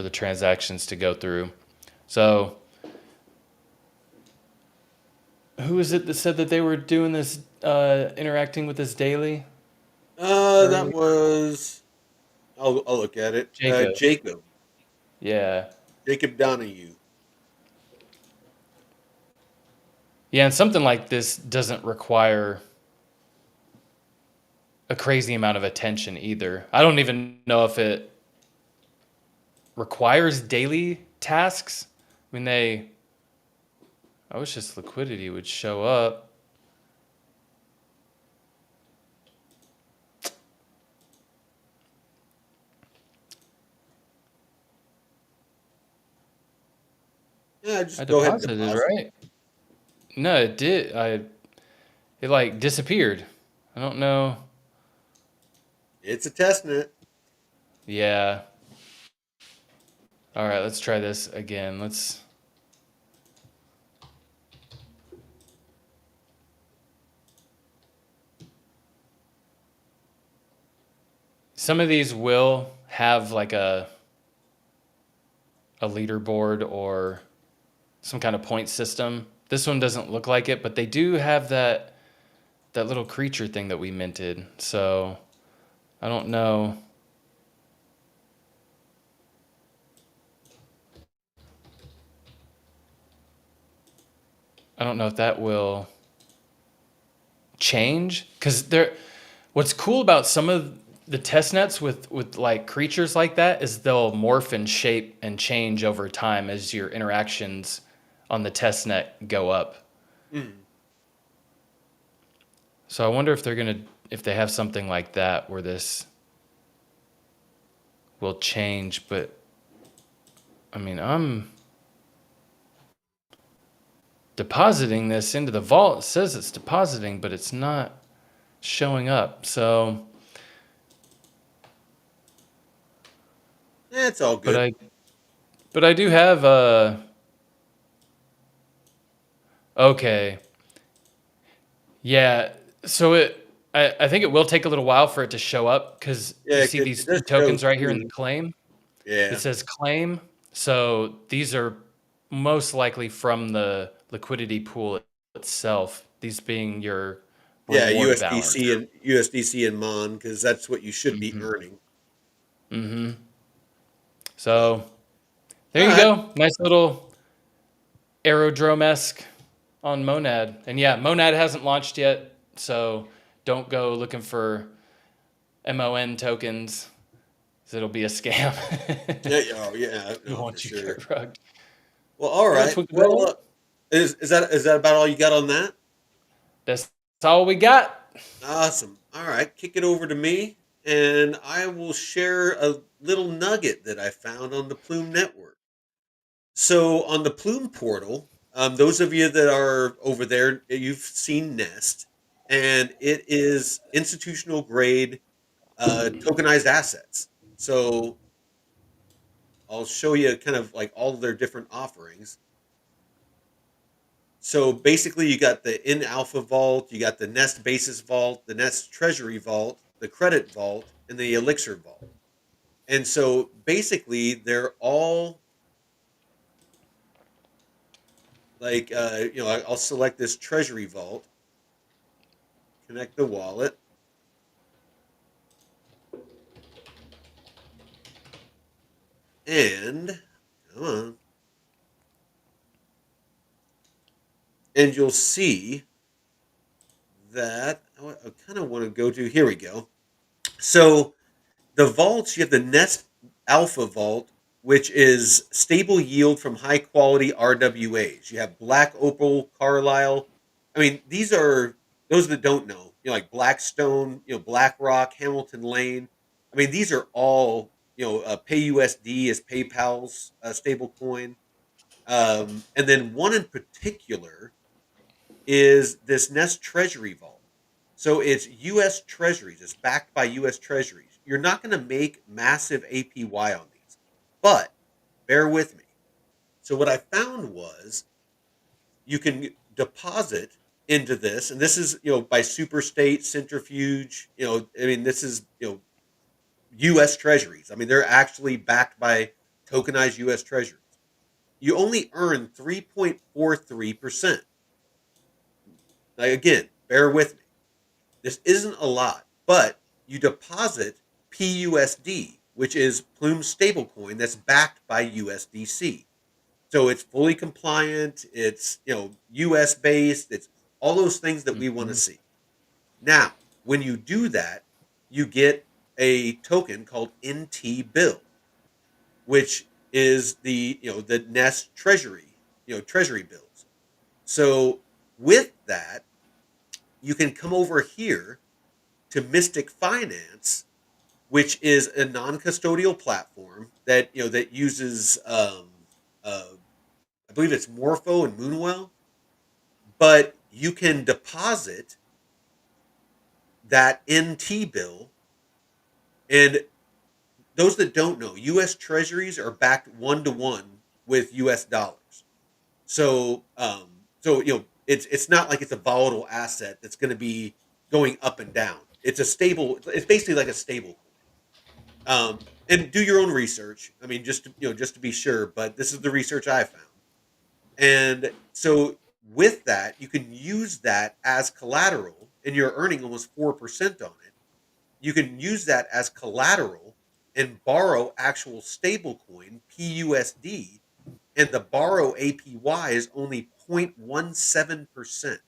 the transactions to go through. So, who is it that said that they were doing this, interacting with this daily That earlier? was. I'll look at it. Jacob. Yeah. Jacob Donahue. Yeah, and something like this doesn't require a crazy amount of attention either. I don't even know if it requires daily tasks. I mean, I wish this liquidity would show up. Yeah, I just go ahead and deposited, deposit. right? No, it did. It like disappeared. I don't know. It's a test net. Yeah. All right, let's try this again. Let's. Some of these will have like a leaderboard or some kind of point system. This one doesn't look like it, but they do have that little creature thing that we minted. So I don't know. I don't know if that will change because there. What's cool about some of the test nets with like creatures like that is they'll morph and shape and change over time as your interactions on the test net go up. Mm. So I wonder if if they have something like that where this will change. But I mean, I'm depositing this into the vault. It says it's depositing, but it's not showing up. So, It's all but good. I do have okay. Yeah. So I think it will take a little while for it to show up because you Yeah, see it these does two show tokens right here in the two. claim. It Yeah. says claim. So these are most likely from the liquidity pool itself. These being your Yeah, reward balance. USDC and Mon, because that's what you should be Mm-hmm. earning. Mm-hmm. So, So there all you right. go. Nice little aerodrome-esque on Monad. And yeah, Monad hasn't launched yet, so don't go looking for MON tokens. 'Cause it'll be a scam. Yeah, oh yeah, They no, for want you sure. get rugged. Well, all All right, right. Well, Twinkabillion. is that about all you got on that? That's all we got. Awesome. All right, kick it over to me, and I will share a little nugget that I found on the Plume Network. So on the Plume portal, those of you that are over there, you've seen Nest, and it is institutional grade tokenized assets. So I'll show you kind of like all of their different offerings. So basically, you got the in alpha vault, you got the Nest basis vault, the Nest treasury vault, the credit vault, and the elixir vault. And so basically, they're all like, I'll select this treasury vault, connect the wallet, and come on, and you'll see that I kind of want to go to. Here we go. So the vaults, you have the Nest Alpha Vault, which is stable yield from high quality RWAs. You have Black Opal, Carlisle. I mean, these are those that don't know, like Blackstone, BlackRock, Hamilton Lane. I mean, these are all, PayUSD is PayPal's stable coin. And then one in particular is this Nest Treasury Vault. So it's U.S. Treasuries. It's backed by U.S. Treasuries. You're not going to make massive APY on these, but bear with me. So what I found was you can deposit into this, and this is by superstate centrifuge. I mean this is U.S. Treasuries. I mean they're actually backed by tokenized U.S. Treasuries. You only earn 3.43%. Now again, bear with me. This isn't a lot, but you deposit PUSD, which is Plume's stablecoin that's backed by USDC. So it's fully compliant, it's US based, it's all those things that we want to Mm-hmm. see. Now, when you do that, you get a token called NT Bill, which is the Nest Treasury, Treasury bills. So with that, you can come over here to Mystic Finance, which is a non-custodial platform that that uses uh, I believe it's Morpho and Moonwell, but you can deposit that NT bill. And those that don't know, U.S. Treasuries are backed 1-to-1 with U.S. dollars. So it's not like it's a volatile asset that's going to be going up and down. It's a stable. It's basically like a stable coin. And do your own research. I mean, just to be sure. But this is the research I found. And so with that, you can use that as collateral, and you're earning almost 4% on it. You can use that as collateral and borrow actual stablecoin PUSD, and the borrow APY is only 0.17%.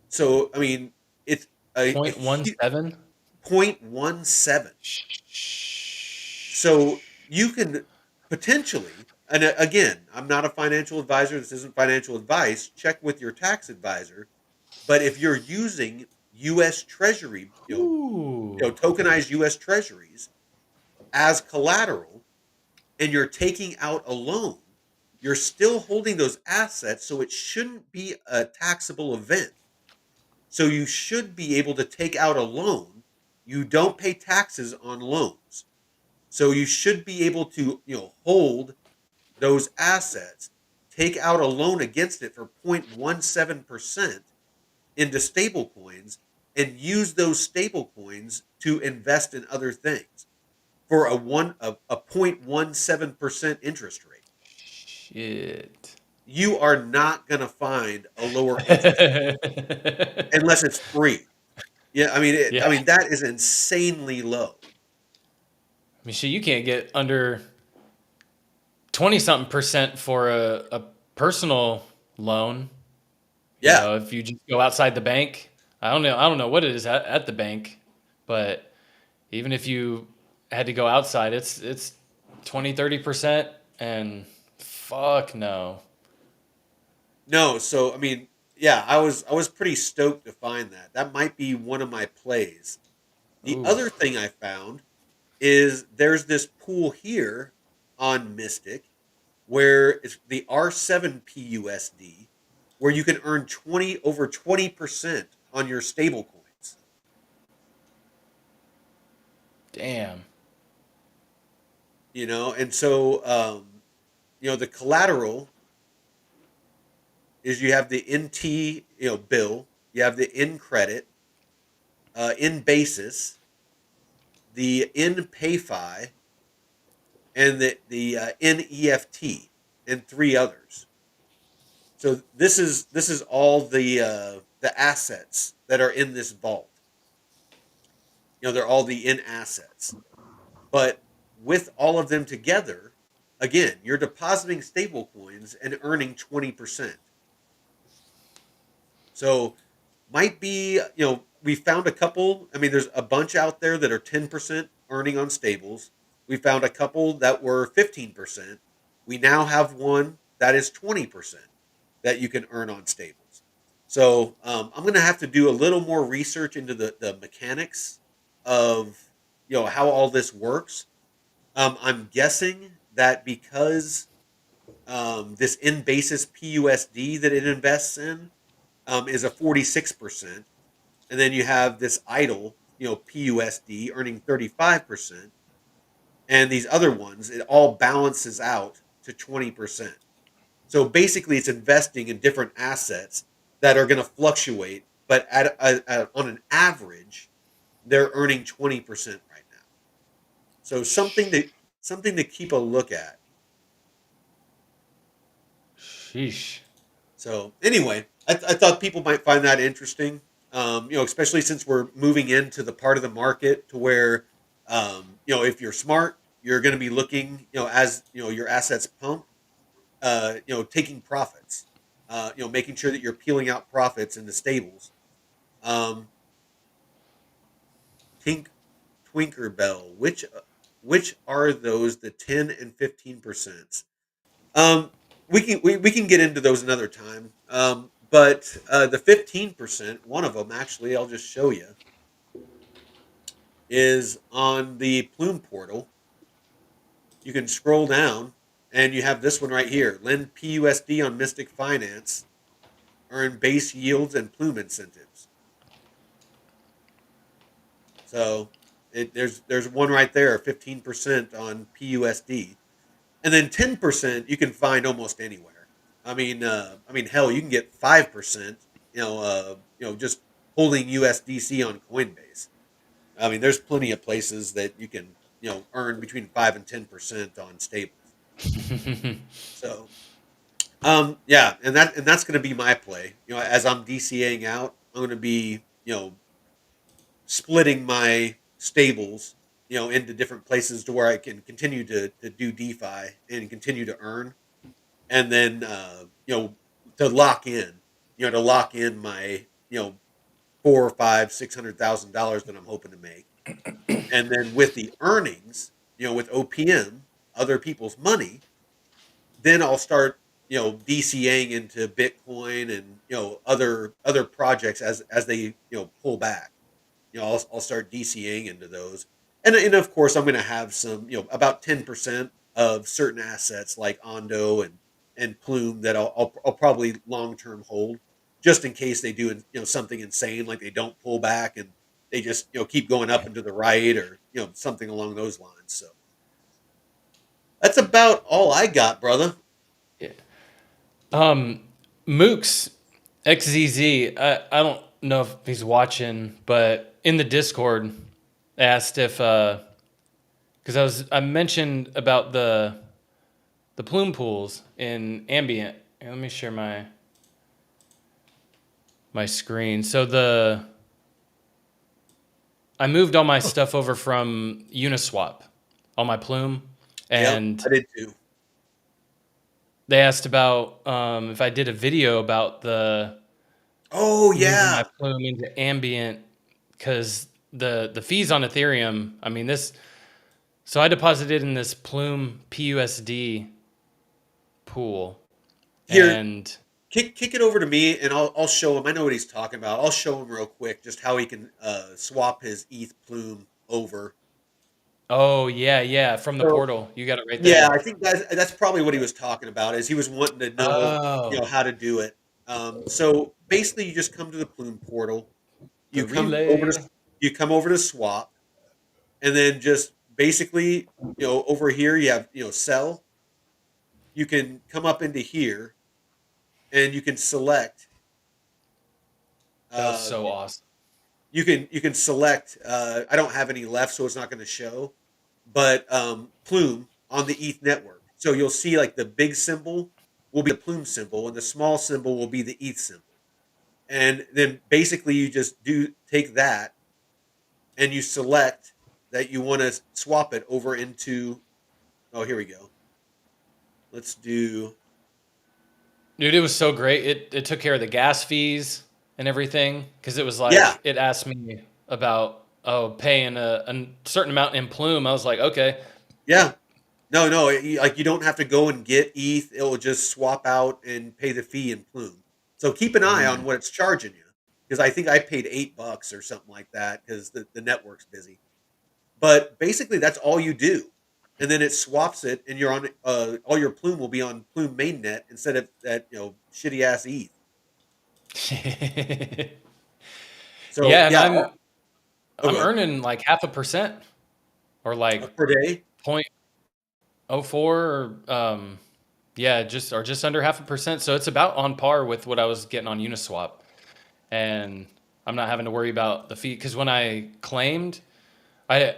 So I mean, it's a Point one huge seven. 0.17. So you can potentially, and again, I'm not a financial advisor. This isn't financial advice. Check with your tax advisor. But if you're using U.S. Treasury, Ooh. tokenized U.S. Treasuries as collateral, and you're taking out a loan, you're still holding those assets, so it shouldn't be a taxable event. So you should be able to take out a loan. You don't pay taxes on loans. So you should be able to, hold those assets, take out a loan against it for 0.17% into stable coins, and use those stable coins to invest in other things for a 0.17% interest rate. Shit. You are not going to find a lower interest rate unless it's free. Yeah, Yeah. I mean that is insanely low. I mean, shit, you can't get under 20 something percent for a personal loan. You Yeah. know, if you just go outside the bank, I don't know what it is at the bank, but even if you had to go outside, it's 20-30%, and fuck no. No, so I mean, yeah, I was pretty stoked to find that. That might be one of my plays. The Ooh, other thing I found is there's this pool here on Mystic where it's the R7 PUSD, where you can earn 20% on your stable coins. damn. And so the collateral is you have the NT, bill, you have the in credit, in basis, the in payfi, and the NEFT, and three others. So this is all the assets that are in this vault. They're all the in assets. But with all of them together, again, you're depositing stable coins and earning 20%. So might be, we found a couple. I mean, there's a bunch out there that are 10% earning on stables. We found a couple that were 15%. We now have one that is 20% that you can earn on stables. So I'm going to have to do a little more research into the mechanics of, how all this works. I'm guessing that because this in basis PUSD that it invests in is a 46%. And then you have this idle, PUSD earning 35%. And these other ones, it all balances out to 20%. So basically, it's investing in different assets that are going to fluctuate, but on an average, they're earning 20% right now. So something to keep a look at. Sheesh. So anyway, I thought people might find that interesting. Especially since we're moving into the part of the market to where, if you're smart, you're going to be looking, as your assets pump, taking profits, making sure that you're peeling out profits in the stables. Um, Tink, Twinkerbell, which are those the 10 and 15%? Um, we can get into those another time. But the 15%, one of them actually, I'll just show you, is on the Plume portal. You can scroll down, And you have this one right here: lend PUSD on Mystic Finance, earn base yields and plume incentives. So there's one right there, 15% on PUSD, and then 10% you can find almost anywhere. Hell, you can get 5%. Just holding USDC on Coinbase. I mean, there's plenty of places that you can earn between 5 and 10% on stables. So yeah, and that's going to be my play. As I'm DCAing out, I'm going to be splitting my stables into different places to where I can continue to do DeFi and continue to earn, and then to lock in my four or five $600,000 that I'm hoping to make, and then with the earnings, with OPM, other people's money, then I'll start DCAing into Bitcoin and other projects as they pull back. I'll start DCAing into those, and of course I'm going to have some about 10% of certain assets like Ondo and Plume that I'll probably long term hold just in case they do something insane like they don't pull back and they just keep going up and to the right or something along those lines. So that's about all I got, brother. Yeah. Mooks XZZ, I don't know if he's watching, but in the Discord asked if because I mentioned about the plume pools in ambient. Here, let me share my screen. So I moved all my stuff over from Uniswap, all my plume, Yep, and I did too. they asked about if I did a video about the Oh moving my yeah, plume into ambient because the fees on Ethereum. I mean this. So I deposited in this plume PUSD pool, here, and kick it over to me, and I'll show him. I know what he's talking about. I'll show him real quick just how he can swap his ETH plume over. oh yeah, yeah, from the So portal, you got it right yeah, there. I think that's probably what he was talking about. Is he was wanting to know Oh, how to do it. So basically, you just come to the plume portal. You the come over to relay. swap, and then just basically over here you have sell. You can come up into here and you can select. That was Uh, so awesome. you can select. I don't have any left, so it's not going to show. But plume on the ETH network. So you'll see like the big symbol will be the plume symbol, and the small symbol will be the ETH symbol. And then basically you just do take that and you select that you want to swap it over into. Oh, here we go. Let's do. Dude, it was so great. It took care of the gas fees and everything because it was Yeah, like it asked me about paying a certain amount in plume. I was like, okay. yeah. No, no. Like you don't have to go and get ETH. It will just swap out and pay the fee in plume. So keep an eye on Mm. what it's charging you, because I think I paid $8 or something like that because the network's busy. But basically, that's all you do, and then it swaps it, and you're on. All your plume will be on Plume mainnet instead of that shitty ass ETH. So Yeah, and yeah, I'm good. earning like 0.5% or like Per day. 0.04 or yeah, just under 0.5%. So it's about on par with what I was getting on Uniswap, and I'm not having to worry about the fee because when I claimed, I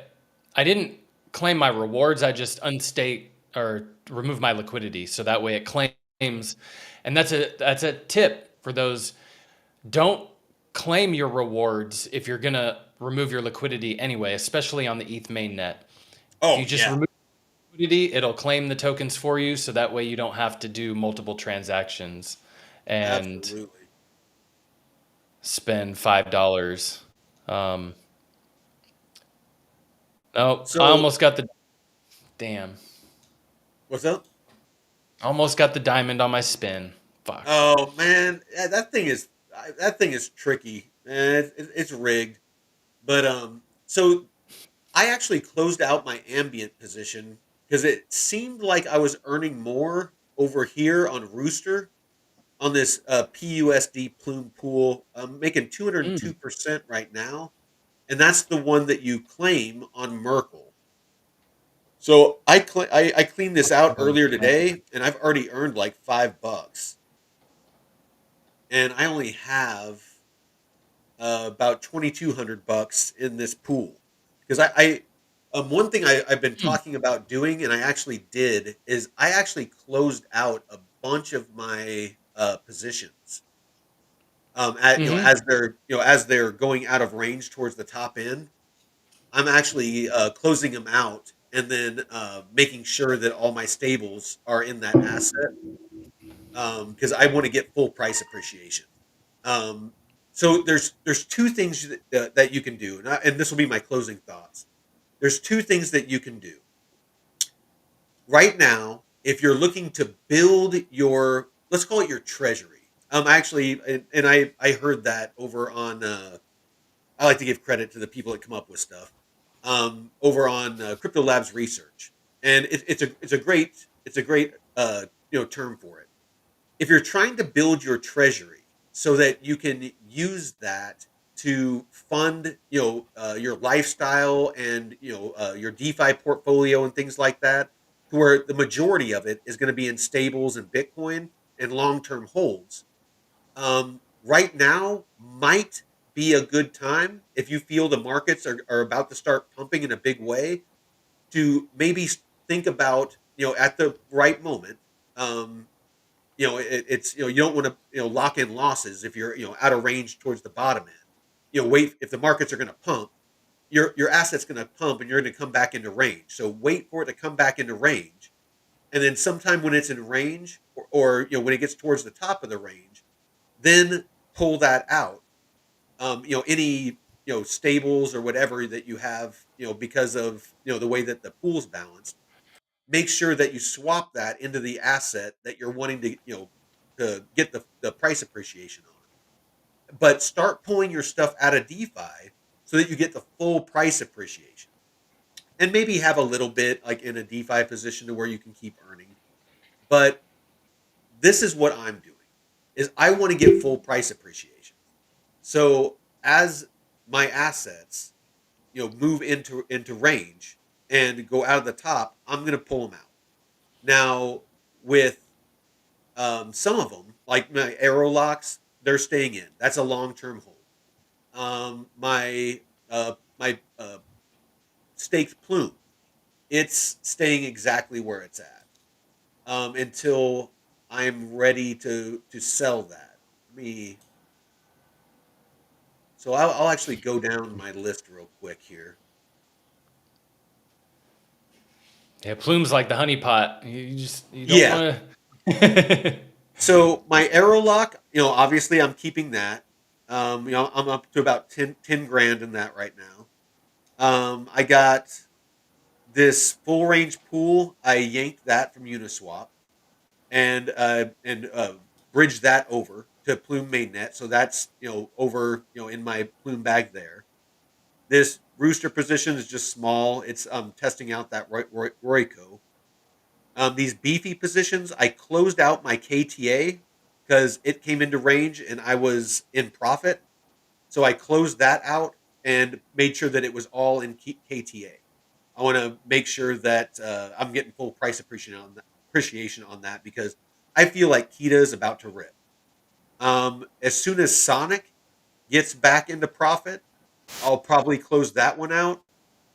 I didn't claim my rewards. I just unstate or remove my liquidity, so that way it claims. And that's a tip for those. Don't claim your rewards if you're gonna remove your liquidity anyway, especially on the ETH mainnet. If you Oh just yeah, remove liquidity, it'll claim the tokens for you, so that way you don't have to do multiple transactions and absolutely. spend $5. Um, oh, I So almost got the damn. what's up? Almost got the diamond on my spin. Fuck. Oh man, yeah, that thing is tricky, man. It's rigged. But so I actually closed out my ambient position because it seemed like I was earning more over here on Rooster on this PUSD plume pool. I'm making Mm. 202% right now, and that's the one that you claim on Merkle. So I cleaned this out earlier Okay. today, and I've already earned like $5, and I only have about 2,200 bucks in this pool because one thing I've been Mm. talking about doing, and I actually did, is I actually closed out a bunch of my positions. At Mm-hmm. as they're as they're going out of range towards the top end, I'm actually closing them out and then making sure that all my stables are in that asset because I want to get full price appreciation. Um, so there's two things that you can do, and this will be my closing thoughts. There's two things that you can do right now if you're looking to build your, let's call it your treasury. Actually, and I heard that over on. I like to give credit to the people that come up with stuff over on Crypto Labs Research, and it's a great term for it. If you're trying to build your treasury so that you can use that to fund your lifestyle and your DeFi portfolio and things like that, to where the majority of it is going to be in stables and Bitcoin and long-term holds, right now might be a good time if you feel the markets are about to start pumping in a big way to maybe think about at the right moment. um, it's you don't want to lock in losses if you're out of range towards the bottom end. Wait, if the markets are going to pump, your asset's going to pump and you're going to come back into range. So wait for it to come back into range, and then sometime when it's in range, or when it gets towards the top of the range, then pull that out. Any stables or whatever that you have, because of the way that the pool's balanced, make sure that you swap that into the asset that you're wanting to to get the price appreciation on. But start pulling your stuff out of DeFi so that you get the full price appreciation, and maybe have a little bit like in a DeFi position to where you can keep earning. But this is what I'm doing, is I want to get full price appreciation. So as my assets move into range and go out of the top, I'm going to pull them out. Now with some of them, like my arrow locks, they're staying in. That's a long term hold. My staked plume, it's staying exactly where it's at until I'm ready to sell that. Let me. So I'll actually go down my list real quick here. Yeah, plume's like the honey pot. You don't Yeah. want to. So my arrow lock, obviously I'm keeping that. I'm up to about 10 grand in that right now. I got this full range pool. I yanked that from Uniswap and bridged that over to Plume mainnet. So that's over in my Plume bag there. This rooster position is just small. It's testing out that Royco. These beefy positions, I closed out my KTA because it came into range and I was in profit. So I closed that out and made sure that it was all in KTA. I want to make sure that I'm getting full price appreciation on that because I feel like Kita is about to rip. As soon as Sonic gets back into profit, I'll probably close that one out.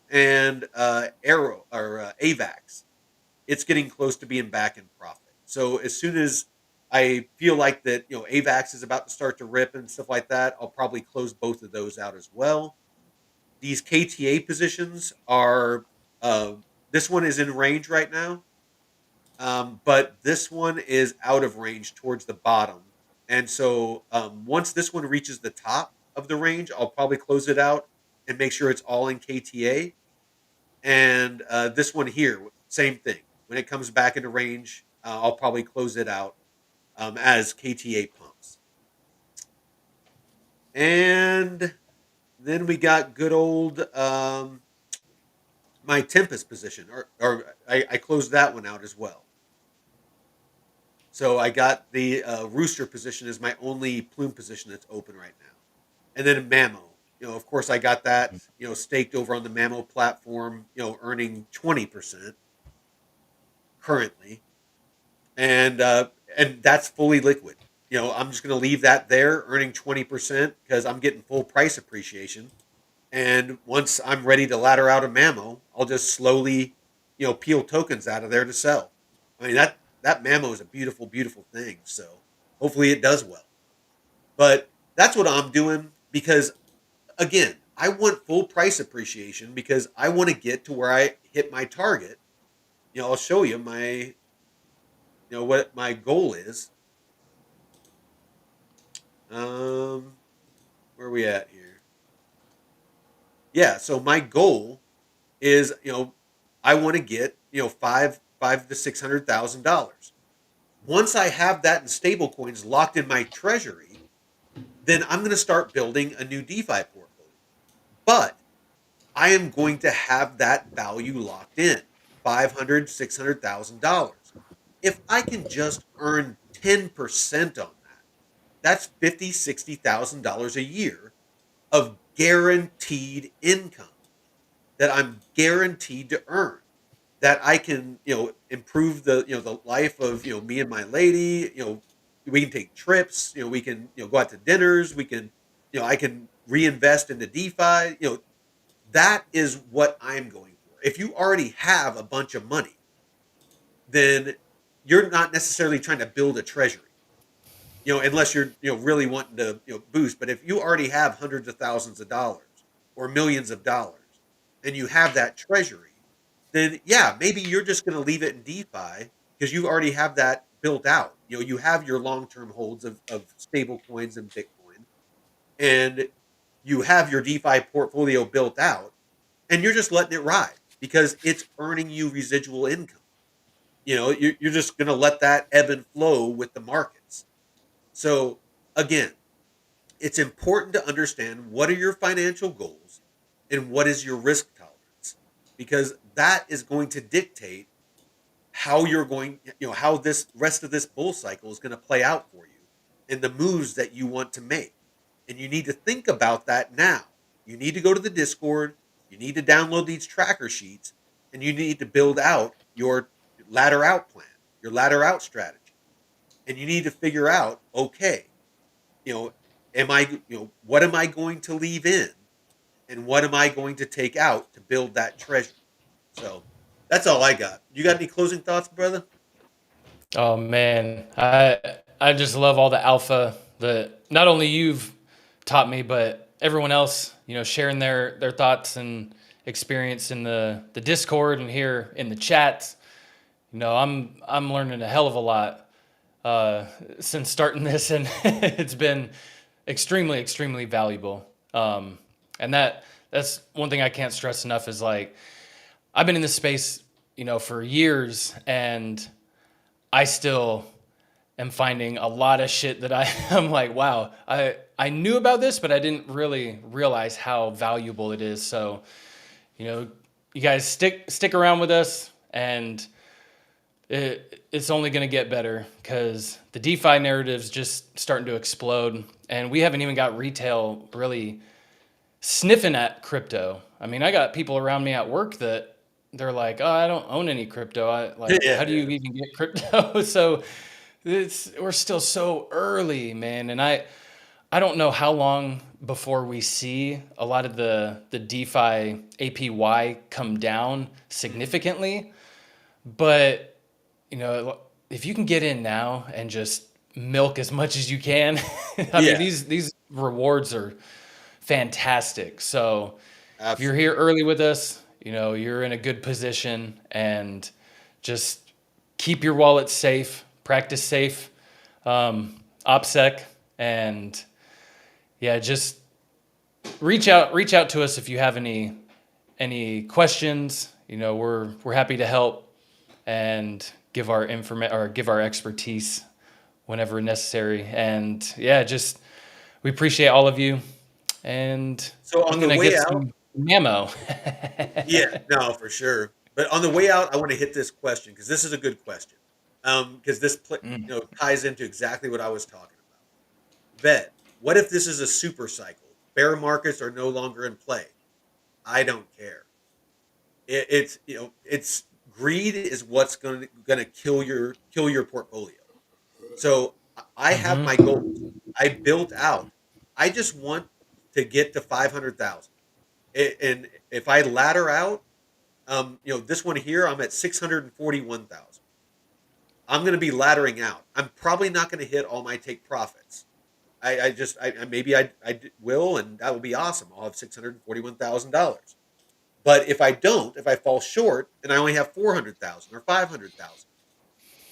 And Arrow or Avax, it's getting close to being back in profit. So as soon as I feel like that, Avax is about to start to rip and stuff like that, I'll probably close both of those out as well. These KTA positions are, uh, this one is in range right now, but this one is out of range towards the bottom. And so once this one reaches the top of the range, I'll probably close it out and make sure it's all in KTA. And this one here, same thing. When it comes back into range, I'll probably close it out as KTA pumps. And then we got good old my Tempest position, or I closed that one out as well. So I got the Rooster position as my only Plume position that's open right now, and then Mamo. Of course, I got that staked over on the Mamo platform. Earning 20% currently, and that's fully liquid. I'm just going to leave that there, earning 20% because I'm getting full price appreciation. And once I'm ready to ladder out a Mamo, I'll just slowly, peel tokens out of there to sell. I mean that Mamo is a beautiful, beautiful thing. So hopefully it does well. But that's what I'm doing because again, I want full price appreciation because I want to get to where I hit my target. I'll show you what my goal is. Where are we at here? Yeah, so my goal is I want to get five to $600,000. Once I have that in stable coins locked in my treasury, then I'm going to start building a new DeFi portfolio. But I am going to have that value locked in, 500, $600,000. If I can just earn 10% on that, that's $50,000, $60,000 a year of guaranteed income that I'm guaranteed to earn. That I can, improve the life of me and my lady. We can take trips. We can go out to dinners. We can, I can reinvest into DeFi. That is what I'm going for. If you already have a bunch of money, then you're not necessarily trying to build a treasury. Unless you're really wanting to boost. But if you already have hundreds of thousands of dollars or millions of dollars, and you have that treasury, then yeah, maybe you're just going to leave it in DeFi because you already have that built out. You have your long term holds of stable coins and Bitcoin, and you have your DeFi portfolio built out, and you're just letting it ride because it's earning you residual income. You're just going to let that ebb and flow with the markets. So again, it's important to understand what are your financial goals and what is your risk tolerance because that is going to dictate how you're going, how this rest of this bull cycle is going to play out for you and the moves that you want to make. And you need to think about that now. You need to go to the Discord, you need to download these tracker sheets, and you need to build out your ladder out plan, your ladder out strategy. And you need to figure out, okay, you know, what am I going to leave in and what am I going to take out to build that treasury? So that's all I got. You got any closing thoughts, brother? Oh man, I just love all the alpha that not only you've taught me, but everyone else, sharing their thoughts and experience in the Discord and here in the chats. I'm learning a hell of a lot since starting this, and it's been extremely, extremely valuable. And that's one thing I can't stress enough is like I've been in this space, for years, and I still am finding a lot of shit that I'm like, wow, I knew about this, but I didn't really realize how valuable it is. So, you guys stick around with us, and it's only going to get better because the DeFi narrative's just starting to explode, and we haven't even got retail really sniffing at crypto. I mean, I got people around me at work that they're like, "Oh, I don't own any crypto. How Yeah, do you yeah. even get crypto?" So we're still so early, man, and I don't know how long before we see a lot of the DeFi APY come down significantly, but if you can get in now and just milk as much as you can, I mean, Yeah, these rewards are fantastic. So if you're absolutely. here early with us, you're in a good position, and just keep your wallet safe, practice safe, OPSEC, and yeah, just reach out to us if you have any questions. We're happy to help and give our give our expertise whenever necessary. And yeah, just we appreciate all of you. And So I'm on the gonna way get out, some. Mamo. Yeah, no, for sure. But on the way out, I want to hit this question because this is a good question. Because Mm. ties into exactly what I was talking about. Vet, what if this is a super cycle? Bear markets are no longer in play. I don't care. It's greed is what's going to kill your portfolio. So I have my goals. Mm-hmm. I built out. I just want to get to 500,000. And if I ladder out, this one here, I'm at 641,000. I'm going to be laddering out. I'm probably not going to hit all my take profits. Maybe will, and that will be awesome. I'll have $641,000. But if I don't, if I fall short and I only have 400,000 or 500,000,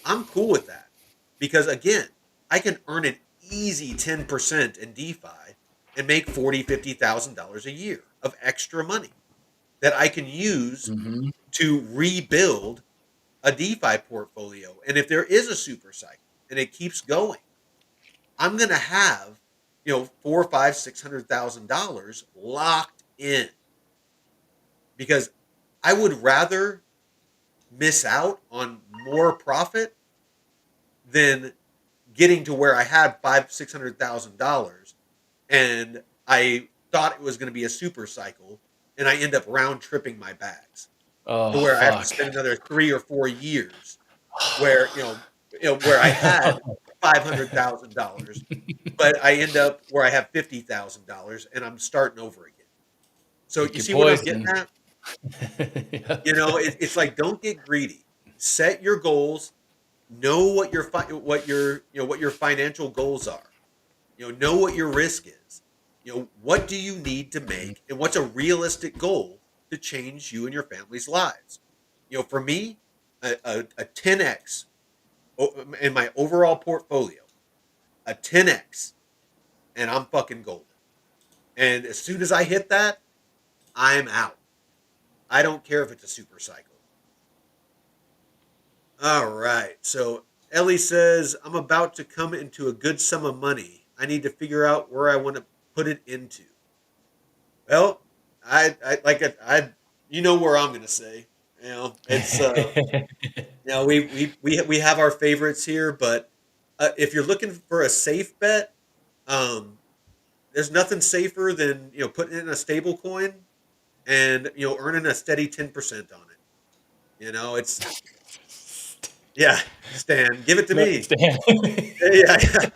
I'm cool with that because again, I can earn an easy 10% in DeFi and make $40,000-$50,000 a year of extra money that I can use Mm-hmm. to rebuild a DeFi portfolio. And if there is a super cycle and it keeps going, I'm gonna have, four, five, $600,000 locked in because I would rather miss out on more profit than getting to where I had five, $600,000 and I thought it was going to be a super cycle, and I end up round tripping my bags Oh to where I have to fuck. spend another 3 or 4 years where where I had $500,000, but I end up where I have $50,000 and I'm starting over again. So Pick you your see what I'm getting poison. at? Yep. It's like don't get greedy. Set your goals. Know what your financial goals are. Know what your risk is. What do you need to make, and what's a realistic goal to change you and your family's lives. For me, a 10x in my overall portfolio, a 10x, and I'm fucking golden. And as soon as I hit that, I'm out. I don't care if it's a super cycle. All right. So Ellie says, I'm about to come into a good sum of money. I need to figure out where I want to put it into. Well, you know where I'm going to say. It's we have our favorites here, but if you're looking for a safe bet, um, there's nothing safer than putting in a stable coin and earning a steady 10% on it. It's yeah, Stan, give it to Let me. stand. Yeah, yeah.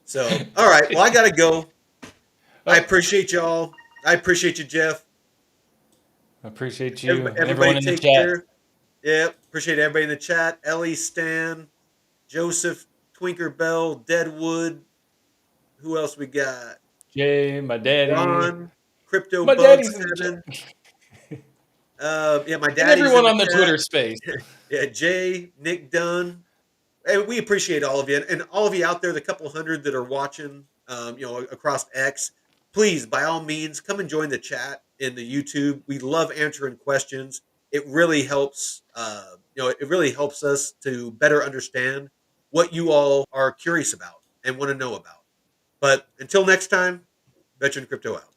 So, all right. Well, I gotta go. I Oh, appreciate y'all. I appreciate you, Jeff. appreciate you Everybody, and everybody everyone in the take chat. care. Yeah, appreciate everybody in the chat. Ellie, Stan, Joseph, Twinker Bell, Deadwood. Who else we got? Jay, my daddy. Ron, Crypto My Bug daddy's in the chat. 7. Yeah, my And daddy's in everyone the on the chat. Twitter space. Yeah, Jay, Nick Dunn. Hey, we appreciate all of you, and all of you out there, the couple hundred that are watching, across X. Please, by all means, come and join the chat in the YouTube. We love answering questions. It really helps. It really helps us to better understand what you all are curious about and want to know about. But until next time, Veteran Crypto out.